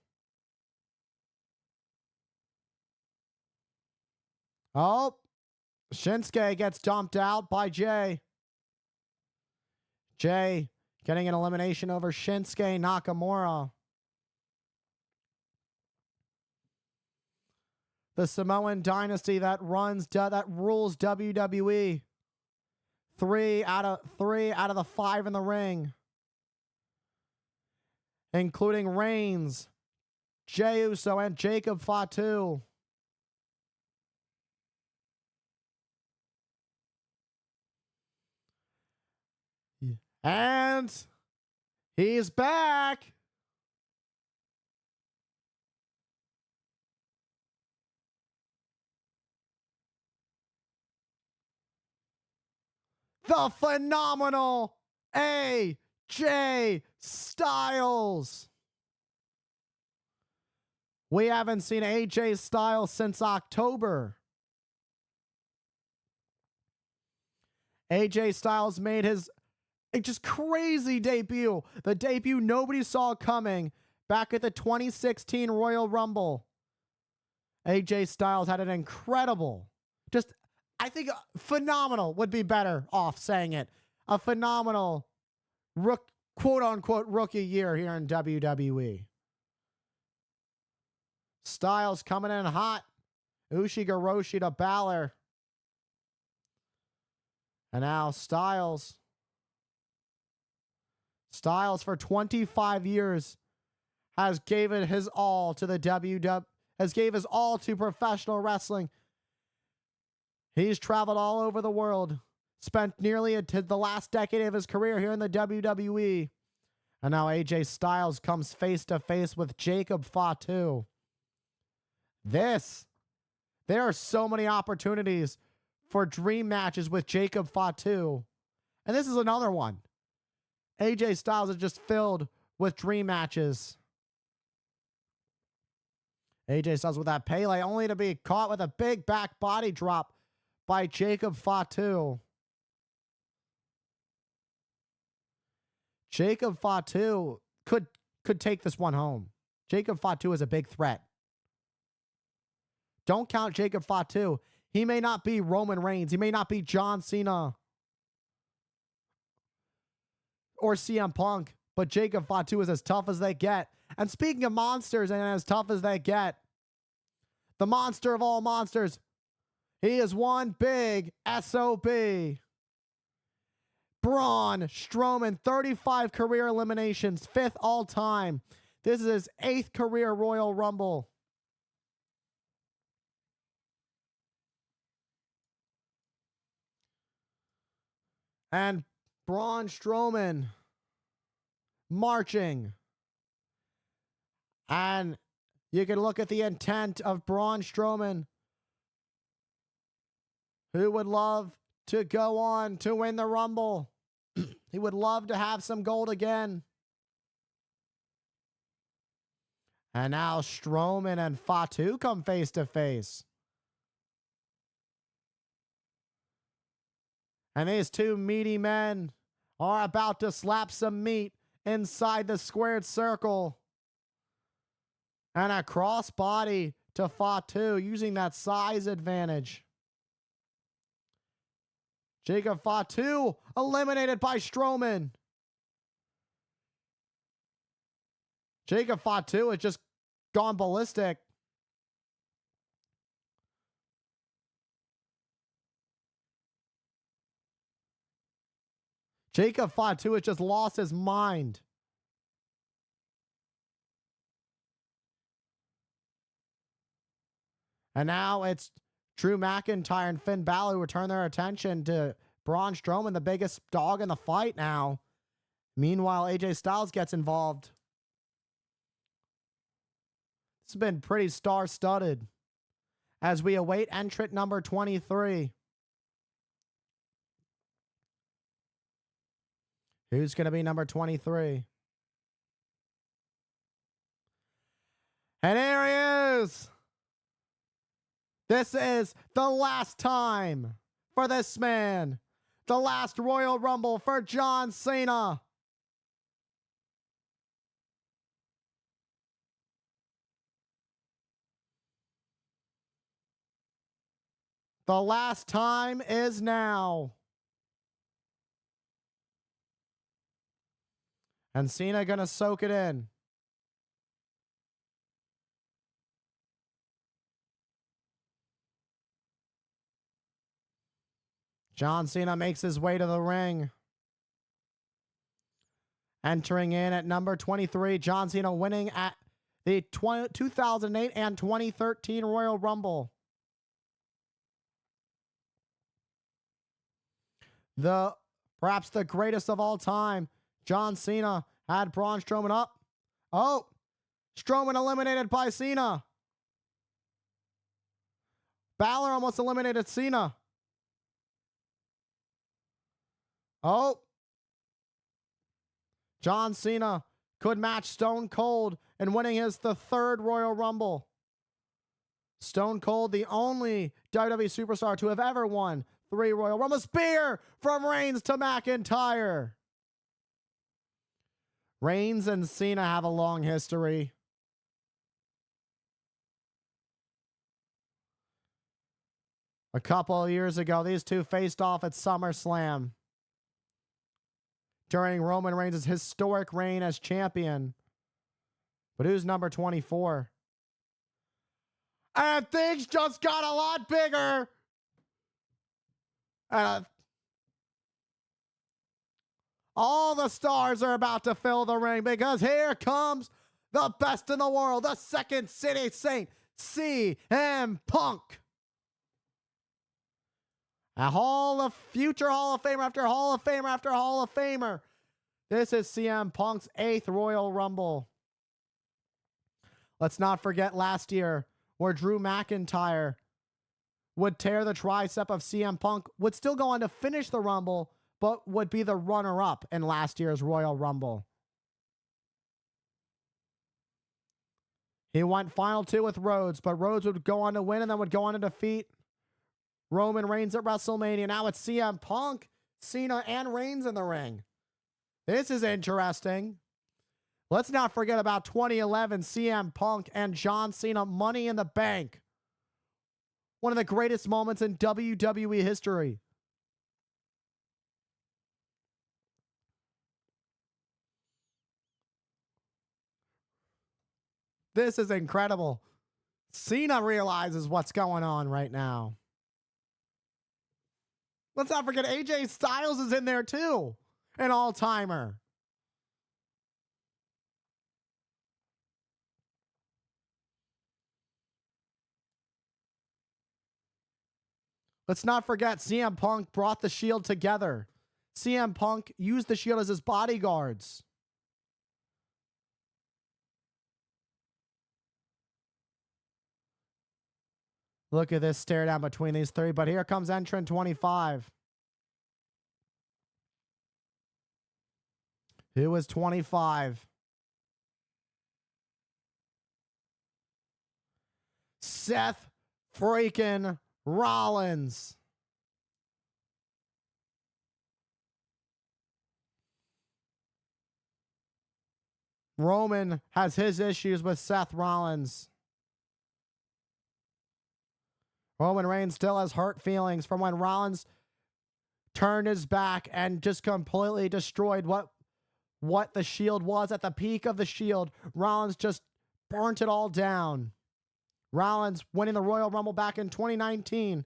Oh, Shinsuke gets dumped out by Jey. Jey getting an elimination over Shinsuke Nakamura. The Samoan dynasty that rules WWE. 3 out of the 5 in the ring, including Reigns, Jey Uso, and Jacob Fatu. And he's back. The phenomenal AJ Styles. We haven't seen AJ Styles since October. AJ Styles made his just crazy debut. The debut nobody saw coming back at the 2016 Royal Rumble. AJ Styles had an incredible, I think phenomenal would be better off saying it. A phenomenal, quote unquote, rookie year here in WWE. Styles coming in hot. Ushigoroshi to Balor. And now Styles. Styles for 25 years has given his all to the WWE, has gave his all to professional wrestling. He's traveled all over the world, spent nearly the last decade of his career here in the WWE. And now AJ Styles comes face to face with Jacob Fatu. There are so many opportunities for dream matches with Jacob Fatu. And this is another one. AJ Styles is just filled with dream matches. AJ Styles with that Pele, only to be caught with a big back body drop by Jacob Fatu. Jacob Fatu could take this one home. Jacob Fatu is a big threat. Don't count Jacob Fatu. He may not be Roman Reigns. He may not be John Cena or CM Punk, but Jacob Fatu is as tough as they get. And speaking of monsters and as tough as they get, the monster of all monsters, he is one big SOB. Braun Strowman, 35 career eliminations, 5th all time. This is his 8th career Royal Rumble. And Braun Strowman marching. And you can look at the intent of Braun Strowman, who would love to go on to win the Rumble. He would love to have some gold again. And now Strowman and Fatu come face to face. And these two meaty men are about to slap some meat inside the squared circle. And a crossbody to Fatu using that size advantage. Jacob Fatu eliminated by Strowman. Jacob Fatu has just gone ballistic. Jacob Fatu has just lost his mind. And now it's Drew McIntyre and Finn Balor who turn their attention to Braun Strowman, the biggest dog in the fight now. Meanwhile, AJ Styles gets involved. This has been pretty star-studded as we await entrant number 23. Who's going to be number 23? And here he is. This is the last time for this man. The last Royal Rumble for John Cena. The last time is now. And Cena gonna soak it in. John Cena makes his way to the ring. Entering in at number 23, John Cena winning at the 2008 and 2013 Royal Rumble. The perhaps the greatest of all time. John Cena had Braun Strowman up. Oh, Strowman eliminated by Cena. Balor almost eliminated Cena. Oh, John Cena could match Stone Cold in winning the third Royal Rumble. Stone Cold, the only WWE superstar to have ever won 3 Royal Rumble. Spear from Reigns to McIntyre. Reigns and Cena have a long history. A couple of years ago, these two faced off at SummerSlam during Roman Reigns' historic reign as champion. But who's number 24? And things just got a lot bigger. All the stars are about to fill the ring because here comes the best in the world, the Second City Saint, CM Punk. Future Hall of Famer after Hall of Famer after Hall of Famer. This is CM Punk's 8th Royal Rumble. Let's not forget last year where Drew McIntyre would tear the tricep of CM Punk, would still go on to finish the Rumble, but would be the runner-up in last year's Royal Rumble. He went final 2 with Rhodes, but Rhodes would go on to win and then would go on to defeat Roman Reigns at WrestleMania. Now it's CM Punk, Cena, and Reigns in the ring. This is interesting. Let's not forget about 2011 CM Punk and John Cena Money in the Bank. One of the greatest moments in WWE history. This is incredible. Cena realizes what's going on right now. Let's not forget AJ Styles is in there too. An all-timer. Let's not forget CM Punk brought the Shield together. CM Punk used the Shield as his bodyguards. Look at this stare down between these 3, but here comes entrant 25. Who is 25? Seth freaking Rollins. Roman has his issues with Seth Rollins. Roman Reigns still has hurt feelings from when Rollins turned his back and just completely destroyed what the Shield was at the peak of the Shield. Rollins just burnt it all down. Rollins winning the Royal Rumble back in 2019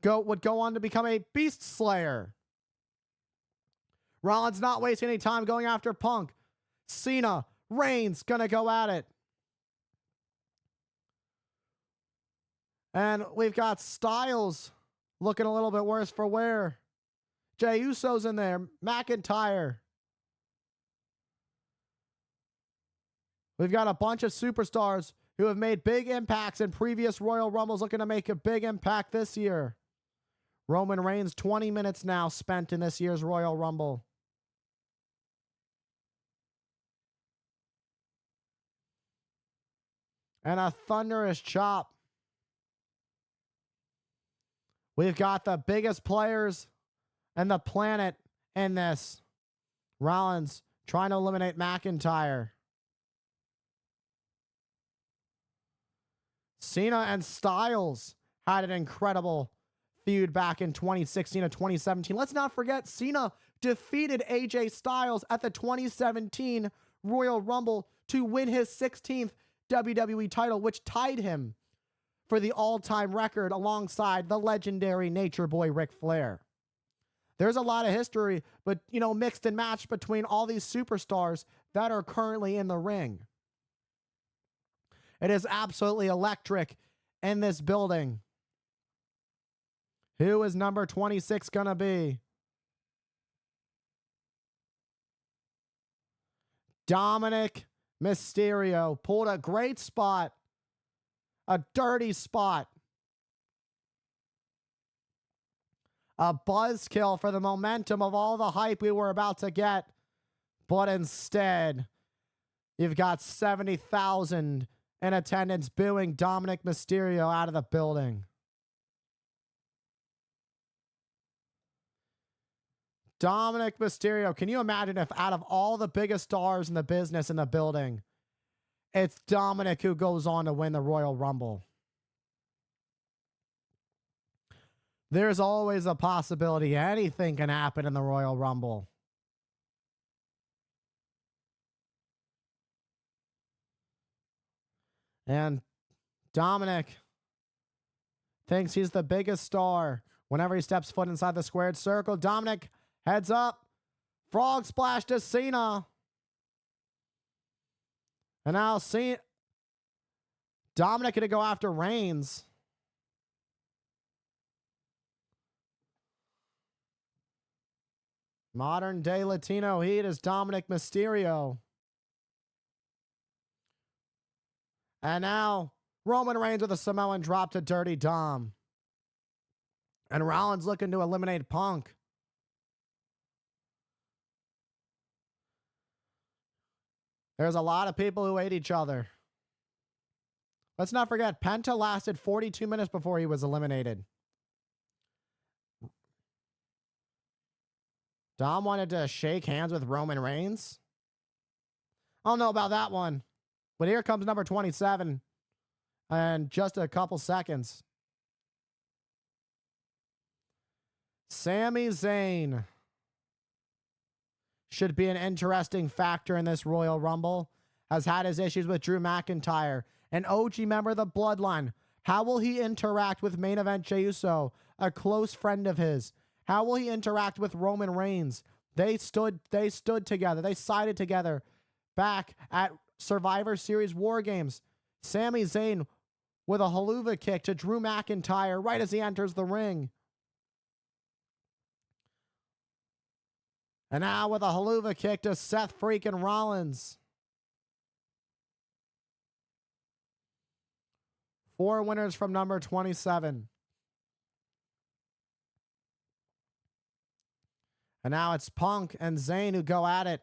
would go on to become a Beast Slayer. Rollins not wasting any time going after Punk. Cena, Reigns gonna go at it. And we've got Styles looking a little bit worse for wear. Jey Uso's in there. McIntyre. We've got a bunch of superstars who have made big impacts in previous Royal Rumbles looking to make a big impact this year. Roman Reigns, 20 minutes now spent in this year's Royal Rumble. And a thunderous chop. We've got the biggest players on the planet in this. Rollins trying to eliminate McIntyre. Cena and Styles had an incredible feud back in 2016 and 2017. Let's not forget Cena defeated AJ Styles at the 2017 Royal Rumble to win his 16th WWE title, which tied him for the all-time record alongside the legendary Nature Boy Ric Flair. There's a lot of history, but, mixed and matched between all these superstars that are currently in the ring. It is absolutely electric in this building. Who is number 26 going to be? Dominic Mysterio pulled a great spot, a dirty spot, a buzzkill for the momentum of all the hype we were about to get. But instead, you've got 70,000 in attendance booing Dominic Mysterio out of the building. Dominic Mysterio, can you imagine if out of all the biggest stars in the business in the building, it's Dominic who goes on to win the Royal Rumble? There's always a possibility anything can happen in the Royal Rumble. And Dominic thinks he's the biggest star. Whenever he steps foot inside the squared circle, Dominic heads up. Frog splash to Cena. And now Dominic going to go after Reigns. Modern day Latino Heat is Dominic Mysterio. And now Roman Reigns with a Samoan drop to Dirty Dom. And Rollins looking to eliminate Punk. There's a lot of people who hate each other. Let's not forget, Penta lasted 42 minutes before he was eliminated. Dom wanted to shake hands with Roman Reigns. I don't know about that one. But here comes number 27. And just a couple seconds. Sami Zayn should be an interesting factor in this Royal Rumble. Has had his issues with Drew McIntyre, an OG member of the Bloodline. How will he interact with main event Jey Uso, a close friend of his? How will he interact with Roman Reigns? They stood together. They sided together back at Survivor Series War Games. Sami Zayn with a haluva kick to Drew McIntyre right as he enters the ring. And now with a haluva kick to Seth freaking Rollins. 4 winners from number 27. And now it's Punk and Zayn who go at it.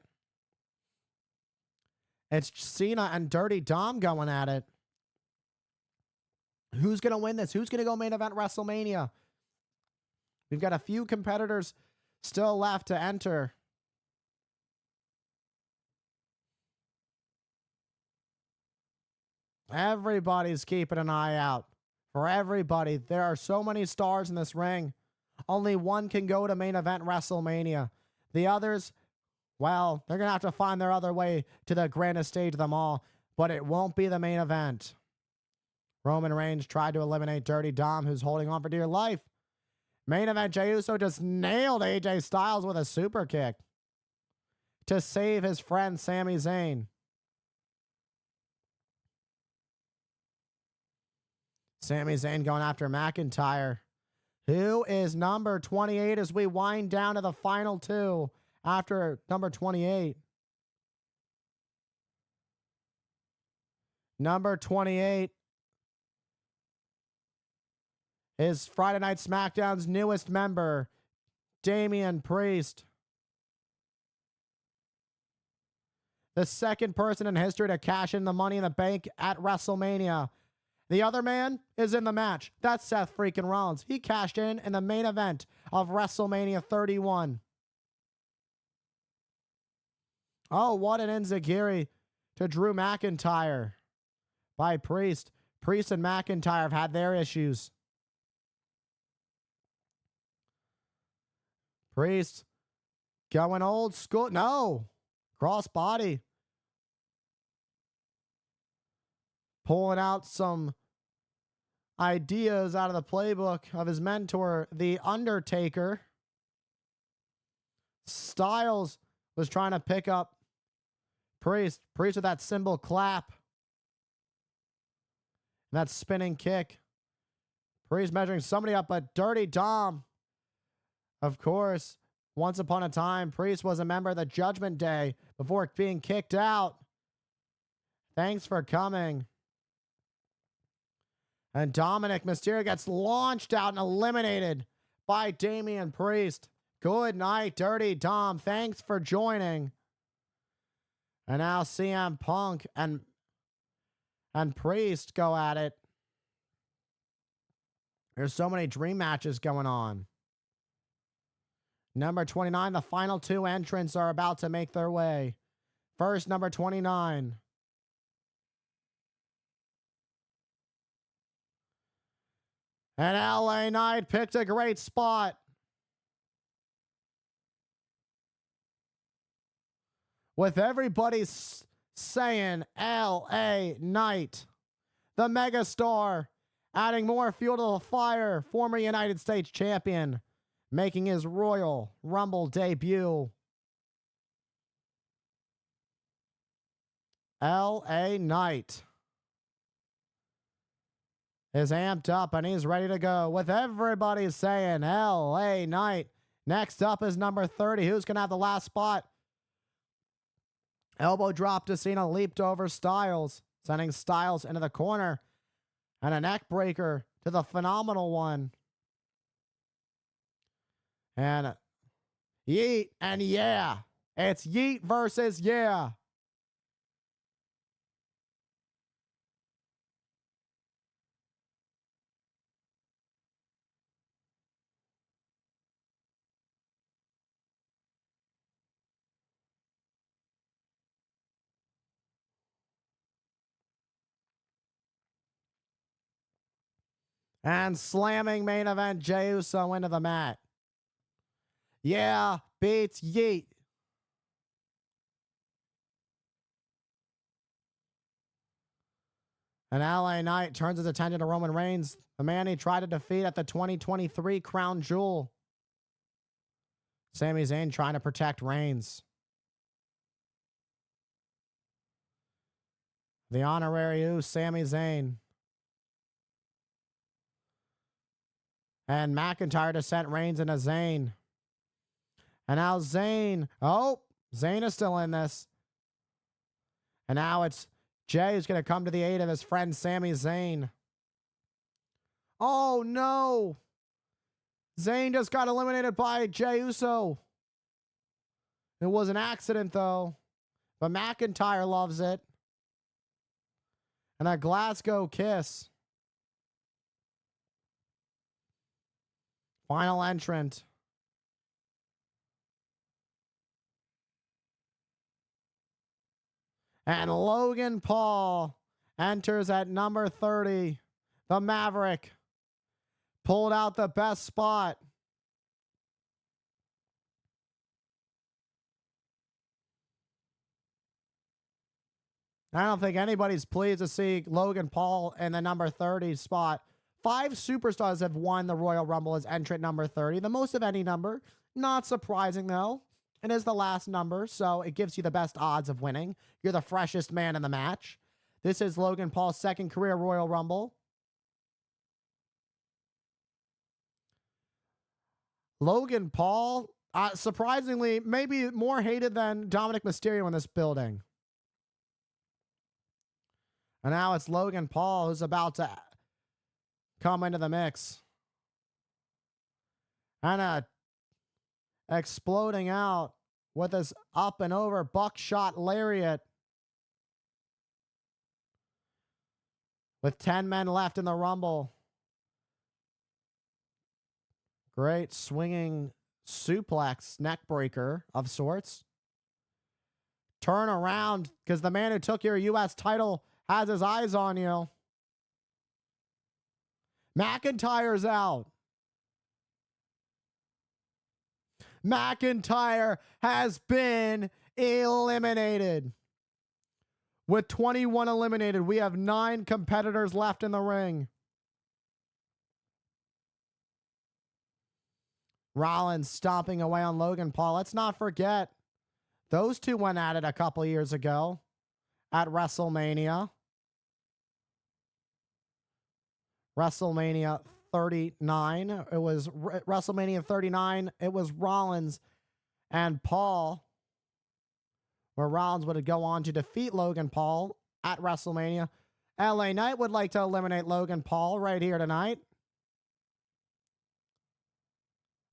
It's Cena and Dirty Dom going at it. Who's going to win this? Who's going to go main event WrestleMania? We've got a few competitors still left to enter. Everybody's keeping an eye out for everybody. There are so many stars in this ring. Only one can go to main event WrestleMania. The others, well, they're going to have to find their other way to the grandest stage of them all, but it won't be the main event. Roman Reigns tried to eliminate Dirty Dom, who's holding on for dear life. Main event, Jey Uso just nailed AJ Styles with a super kick to save his friend Sami Zayn. Sami Zayn going after McIntyre, who is number 28 as we wind down to the final two after number 28. Number 28 is Friday Night SmackDown's newest member, Damian Priest. The second person in history to cash in the Money in the Bank at WrestleMania. The other man is in the match. That's Seth freaking Rollins. He cashed in the main event of WrestleMania 31. Oh, what an enziguri to Drew McIntyre by Priest. Priest and McIntyre have had their issues. Priest going old school. No. Cross body. Pulling out some ideas out of the playbook of his mentor, The Undertaker. Styles was trying to pick up Priest. Priest with that cymbal clap. And that spinning kick. Priest measuring somebody up, but Dirty Dom, of course, Once upon a time, Priest was a member of the Judgment Day before being kicked out. Thanks for coming. And Dominic Mysterio gets launched out and eliminated by Damian Priest. Good night, Dirty Dom. Thanks for joining. And now CM Punk and Priest go at it. There's so many dream matches going on. Number 29, the final two entrants are about to make their way. First, number 29. And LA Knight picked a great spot. With everybody saying LA Knight, the megastar, adding more fuel to the fire, former United States champion, making his Royal Rumble debut. LA Knight is amped up and he's ready to go. With everybody saying LA Knight. Next up is number 30. Who's going to have the last spot? Elbow drop to Cena, leaped over Styles, sending Styles into the corner. And a neck breaker to the Phenomenal One. And Yeet and yeah. It's Yeet versus yeah. And slamming main event Jey Uso into the mat. Yeah beats Yeet. And LA Knight turns his attention to Roman Reigns, the man he tried to defeat at the 2023 Crown Jewel. Sami Zayn trying to protect Reigns. The honorary Uso, Sami Zayn. And McIntyre to send Reigns into Zayn. And now Zayn. Oh, Zayn is still in this. And now it's Jey who's going to come to the aid of his friend Sami Zayn. Oh, no. Zayn just got eliminated by Jey Uso. It was an accident, though. But McIntyre loves it. And a Glasgow kiss. Final entrant. And Logan Paul enters at number 30. The Maverick pulled out the best spot. I don't think anybody's pleased to see Logan Paul in the number 30 spot. 5 superstars have won the Royal Rumble as entrant number 30, the most of any number. Not surprising, though. It is the last number, so it gives you the best odds of winning. You're the freshest man in the match. This is Logan Paul's second career Royal Rumble. Logan Paul, surprisingly, maybe more hated than Dominic Mysterio in this building. And now it's Logan Paul who's about to come into the mix. And exploding out with his up and over buckshot lariat. With 10 men left in the Rumble. Great swinging suplex neck breaker of sorts. Turn around because the man who took your U.S. title has his eyes on you. McIntyre's out. McIntyre has been eliminated. With 21 eliminated, we have 9 competitors left in the ring. Rollins stomping away on Logan Paul. Let's not forget, those two went at it a couple years ago at WrestleMania. WrestleMania 39. It was WrestleMania 39. It was Rollins and Paul, where Rollins would go on to defeat Logan Paul at WrestleMania. LA Knight would like to eliminate Logan Paul right here tonight.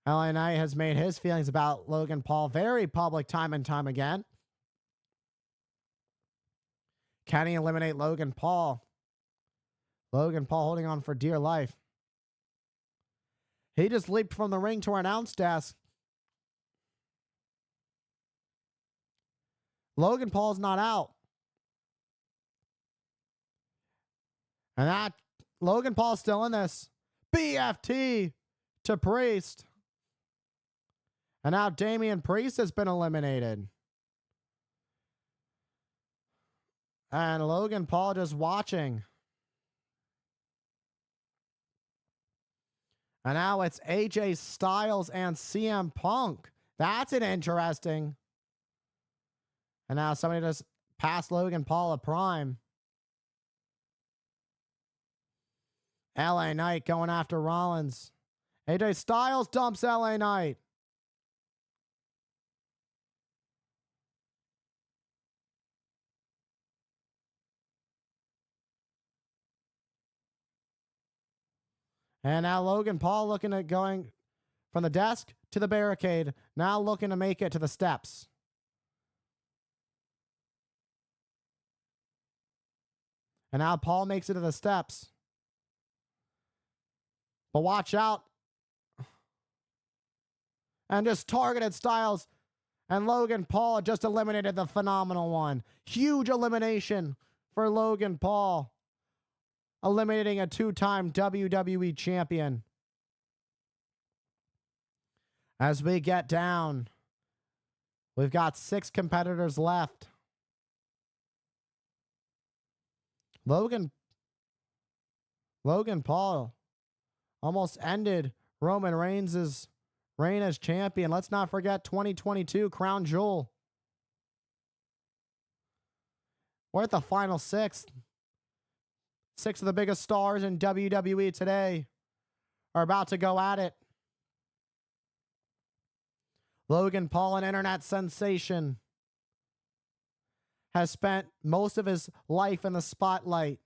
LA Knight has made his feelings about Logan Paul very public time and time again. Can he eliminate Logan Paul? Logan Paul holding on for dear life. He just leaped from the ring to our announce desk. Logan Paul's not out. And that Logan Paul's still in this. BFT to Priest. And now Damian Priest has been eliminated. And Logan Paul just watching. And now it's AJ Styles and CM Punk. That's an interesting. And now somebody just passed Logan Paul a prime. LA Knight going after Rollins. AJ Styles dumps LA Knight. And now Logan Paul looking at going from the desk to the barricade. Now looking to make it to the steps. And now Paul makes it to the steps. But watch out. And just targeted Styles. And Logan Paul just eliminated the phenomenal one. Huge elimination for Logan Paul. Eliminating a two-time WWE champion. As we get down, we've got 6 competitors left. Logan Paul almost ended Roman Reigns' reign as champion. Let's not forget 2022 Crown Jewel. We're at the final 6. 6 of the biggest stars in WWE today are about to go at it. Logan Paul, an internet sensation, has spent most of his life in the spotlight.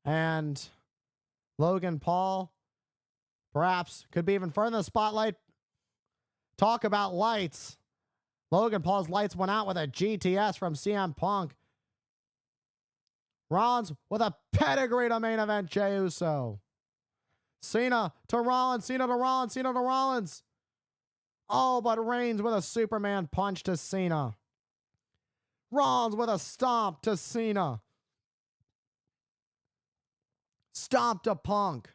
And Logan Paul perhaps could be even further in the spotlight. Talk about lights. Logan Paul's lights went out with a GTS from CM Punk. Rollins with a pedigree to main event Jey Uso. Cena to Rollins, Cena to Rollins, Cena to Rollins. Oh, but Reigns with a Superman punch to Cena. Rollins with a stomp to Cena. Stomp to Punk.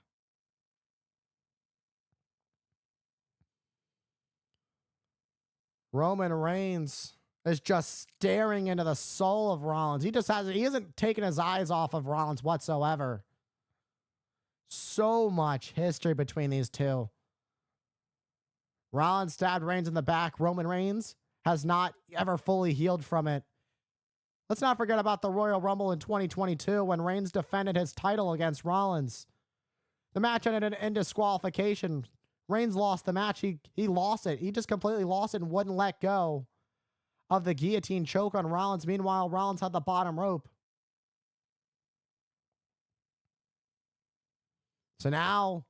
Roman Reigns is just staring into the soul of Rollins. He isn't taking his eyes off of Rollins whatsoever. So much history between these two. Rollins stabbed Reigns in the back. Roman Reigns has not ever fully healed from it. Let's not forget about the Royal Rumble in 2022 when Reigns defended his title against Rollins. The match ended in disqualification. Reigns lost the match. He lost it. He just completely lost it and wouldn't let go of the guillotine choke on Rollins. Meanwhile, Rollins had the bottom rope. So now,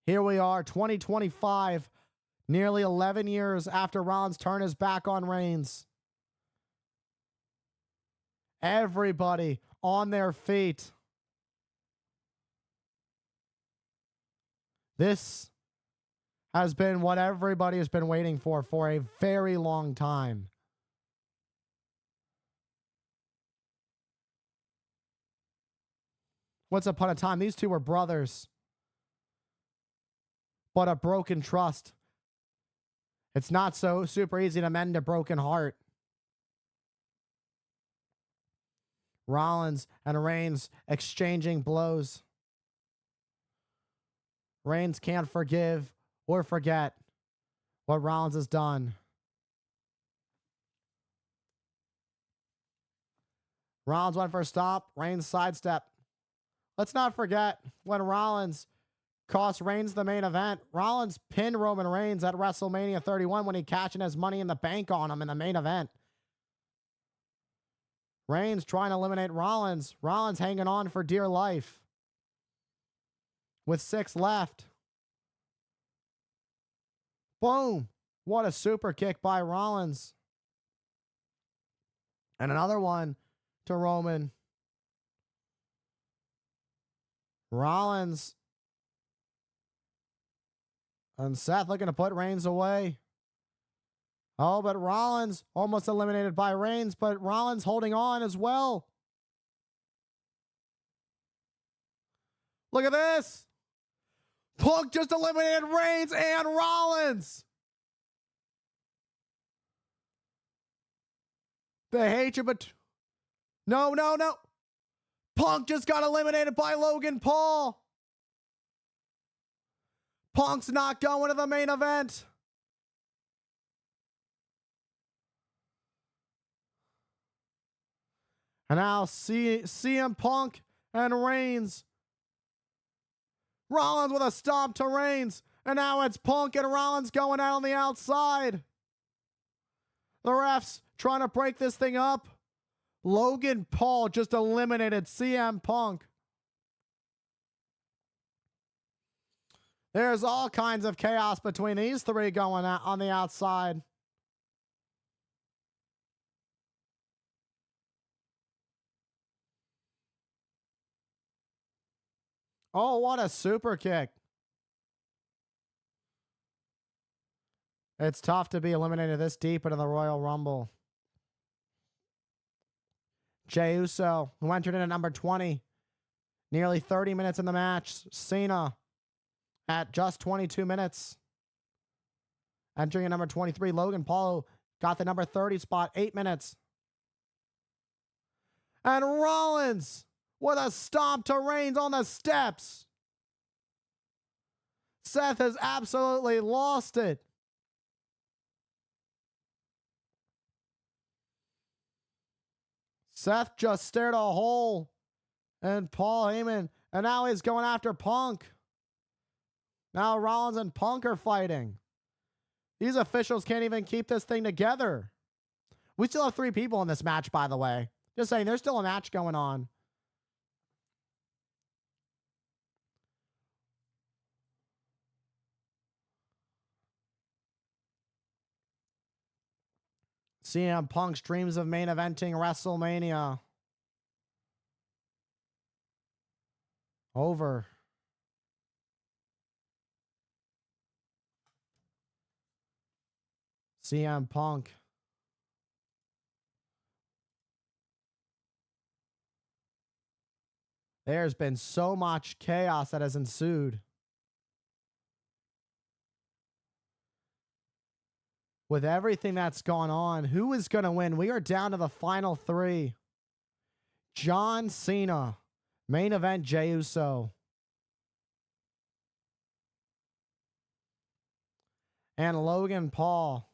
here we are, 2025, nearly 11 years after Rollins turned his back on Reigns. Everybody on their feet. This has been what everybody has been waiting for a very long time. Once upon a time, these two were brothers. But a broken trust. It's not so super easy to mend a broken heart. Rollins and Reigns exchanging blows. Reigns can't forgive or forget what Rollins has done. Rollins went for a stop. Reigns sidestep. Let's not forget when Rollins cost Reigns the main event. Rollins pinned Roman Reigns at WrestleMania 31 when he cashed in his Money in the Bank on him in the main event. Reigns trying to eliminate Rollins. Rollins hanging on for dear life with 6 left. Boom. What a super kick by Rollins. And another one to Roman. Rollins and Seth looking to put Reigns away. Oh, but Rollins almost eliminated by Reigns, but Rollins holding on as well. Look at this. Punk just eliminated Reigns and Rollins. The hatred, but no. Punk just got eliminated by Logan Paul. Punk's not going to the main event. And now CM Punk and Reigns. Rollins with a stomp to Reigns. And now it's Punk and Rollins going out on the outside. The refs trying to break this thing up. Logan Paul just eliminated CM Punk. There's all kinds of chaos between these three going on the outside. Oh, what a super kick. It's tough to be eliminated this deep into the Royal Rumble. Jey Uso, who entered in at number 20, nearly 30 minutes in the match. Cena at just 22 minutes. Entering at number 23, Logan Paul got the number 30 spot, 8 minutes. And Rollins with a stomp to Reigns on the steps. Seth has absolutely lost it. Seth just stared a hole in Paul Heyman, and now he's going after Punk. Now Rollins and Punk are fighting. These officials can't even keep this thing together. We still have 3 people in this match, by the way. Just saying, there's still a match going on. CM Punk's dreams of main eventing WrestleMania. Over. CM Punk. There's been so much chaos that has ensued. With everything that's gone on, who is going to win? We are down to the final 3. John Cena. Main event, Jey Uso. And Logan Paul.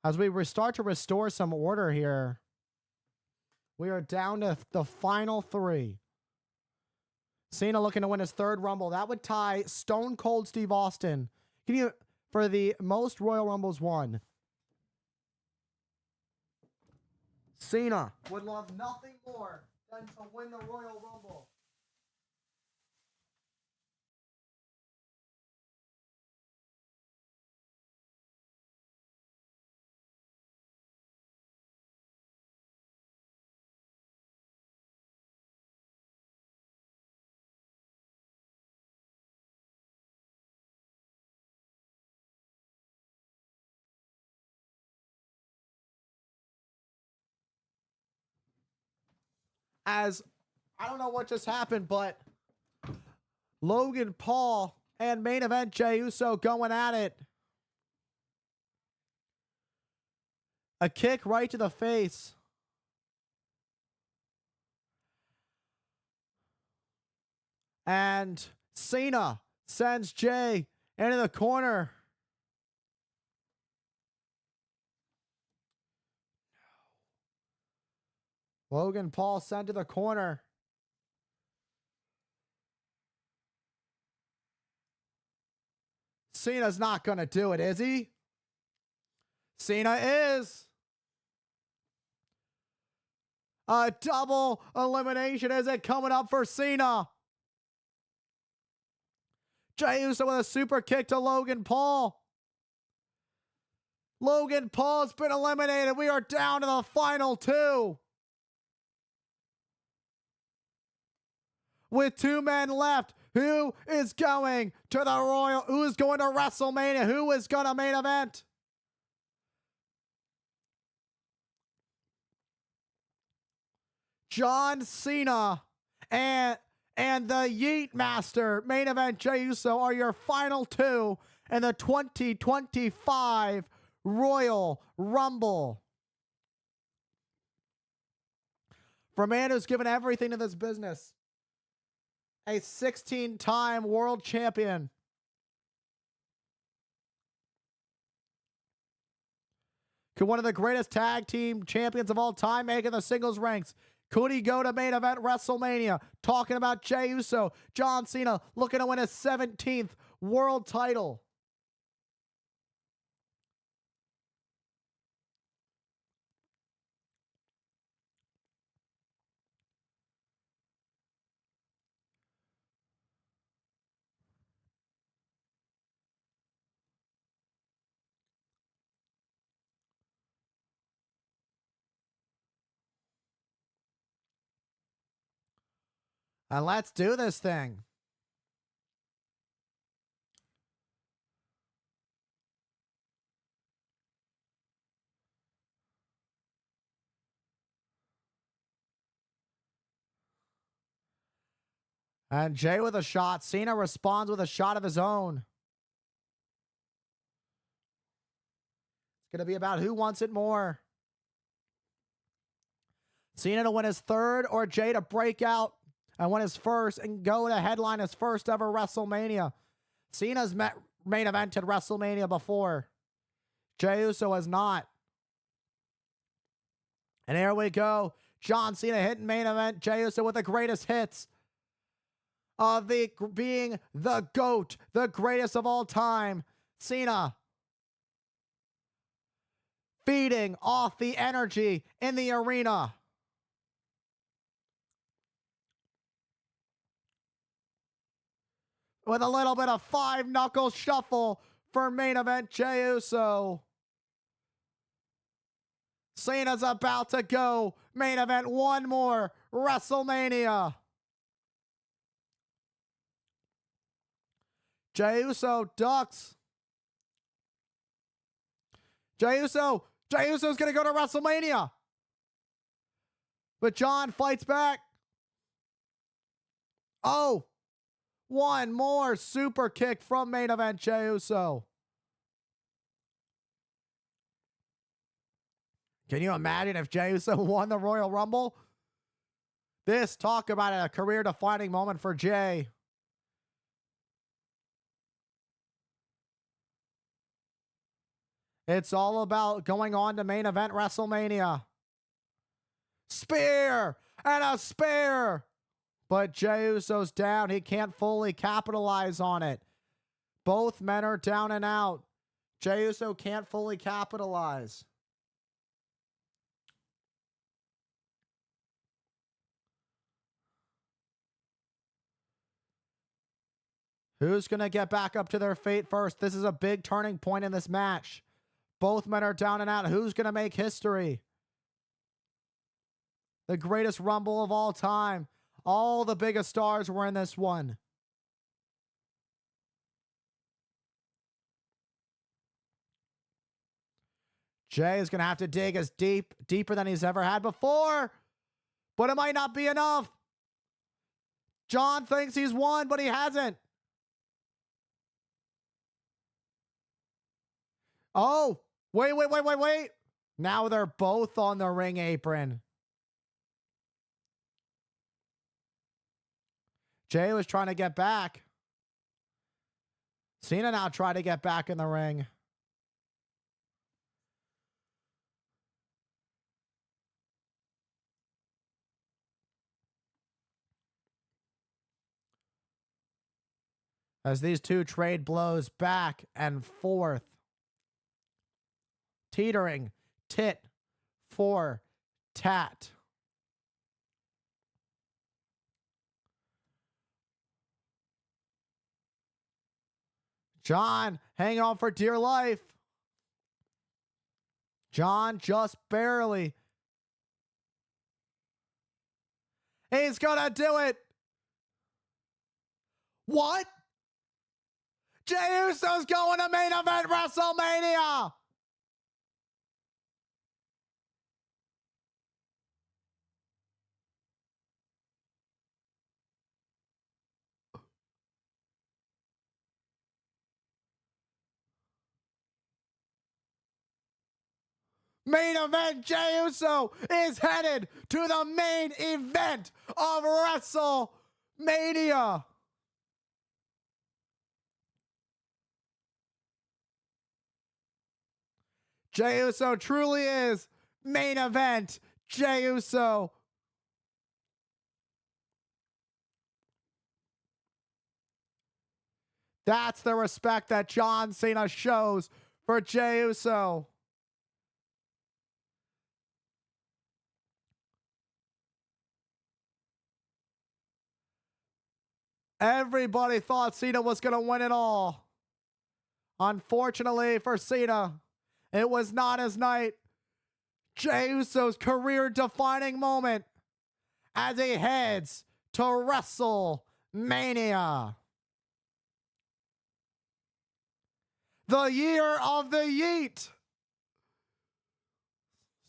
As we start to restore some order here, we are down to the final 3. Cena looking to win his 3rd Rumble. That would tie Stone Cold Steve Austin for the most Royal Rumbles won. Cena would love nothing more than to win the Royal Rumble. As I don't know what just happened, but Logan Paul and main event Jey Uso going at it. A kick right to the face. And Cena sends Jey into the corner. Logan Paul sent to the corner. Cena's not going to do it, is he? Cena is. A double elimination. Is it coming up for Cena? Jey Uso with a super kick to Logan Paul. Logan Paul's been eliminated. We are down to the final two. With 2 men left, who is going to the Royal? Who is going to WrestleMania? Who is going to main event? John Cena and the Yeet Master main event Jey Uso are your final two in the 2025 Royal Rumble. For a man who's given everything to this business, a 16-time world champion, could one of the greatest tag team champions of all time make it the singles ranks? Could he go to main event WrestleMania? Talking about Jey Uso, John Cena looking to win his 17th world title. And let's do this thing. And Jey with a shot. Cena responds with a shot of his own. It's going to be about who wants it more. Cena to win his third, or Jey to break out and win his first and go to headline his first ever WrestleMania. Cena's main evented WrestleMania before. Jey Uso has not. And here we go. John Cena hitting main event. Jey Uso with the greatest hits of being the GOAT, the greatest of all time. Cena feeding off the energy in the arena. With a little bit of 5-knuckle shuffle for main event Jey Uso. Cena's about to go main event one more WrestleMania. Jey Uso ducks. Jey Uso's going to go to WrestleMania. But John fights back. Oh, one more super kick from main event Jey Uso. Can you imagine if Jey Uso won the Royal Rumble? This, talk about a career-defining moment for Jey. It's all about going on to main event WrestleMania. Spear and a spear. But Jey Uso's down. He can't fully capitalize on it. Both men are down and out. Jey Uso can't fully capitalize. Who's going to get back up to their fate first? This is a big turning point in this match. Both men are down and out. Who's going to make history? The greatest Rumble of all time. All the biggest stars were in this one. Jey is going to have to dig as deeper than he's ever had before. But it might not be enough. John thinks he's won, but he hasn't. Oh, wait. Now they're both on the ring apron. Jey was trying to get back. Cena now tried to get back in the ring. as these two trade blows back and forth, teetering tit for tat. John hanging on for dear life. John just barely. He's gonna do it. What? Jey Uso's going to main event WrestleMania. Main event, Jey Uso is headed to the main event of WrestleMania. Jey Uso truly is main event Jey Uso. That's the respect that John Cena shows for Jey Uso. Everybody thought Cena was going to win it all. Unfortunately for Cena, it was not his night. Jey Uso's career-defining moment as he heads to WrestleMania. The year of the Yeet.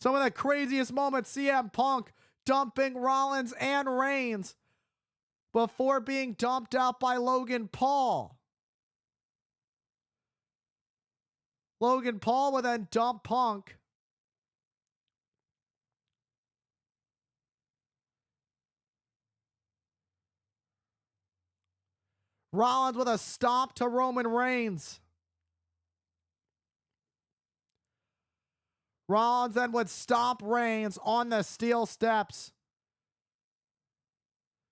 Some of the craziest moments, CM Punk dumping Rollins and Reigns before being dumped out by Logan Paul. Logan Paul would then dump Punk. Rollins with a stomp to Roman Reigns. Rollins then would stomp Reigns on the steel steps.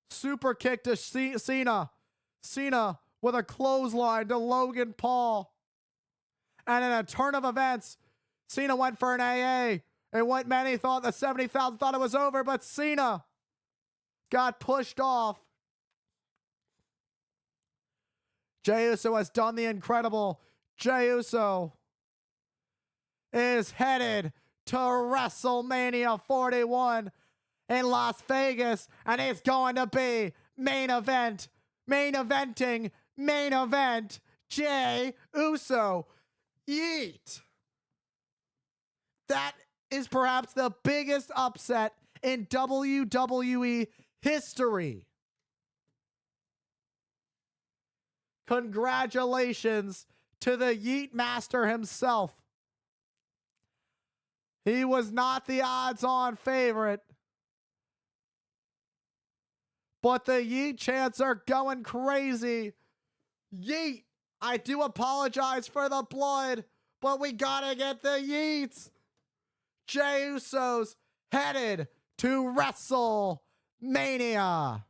Super kick to Cena. Cena with a clothesline to Logan Paul. And in a turn of events, Cena went for an AA. And what many thought, the 70,000 thought it was over, but Cena got pushed off. Jey Uso has done the incredible. Jey Uso is headed to WrestleMania 41 in Las Vegas, and it's going to be main event, Jey Uso. Yeet. That is perhaps the biggest upset in WWE history. Congratulations to the Yeet Master himself. He was not the odds-on favorite. But the Yeet chants are going crazy. Yeet. I do apologize for the blood, but we gotta get the Yeets. Jey Uso's headed to WrestleMania.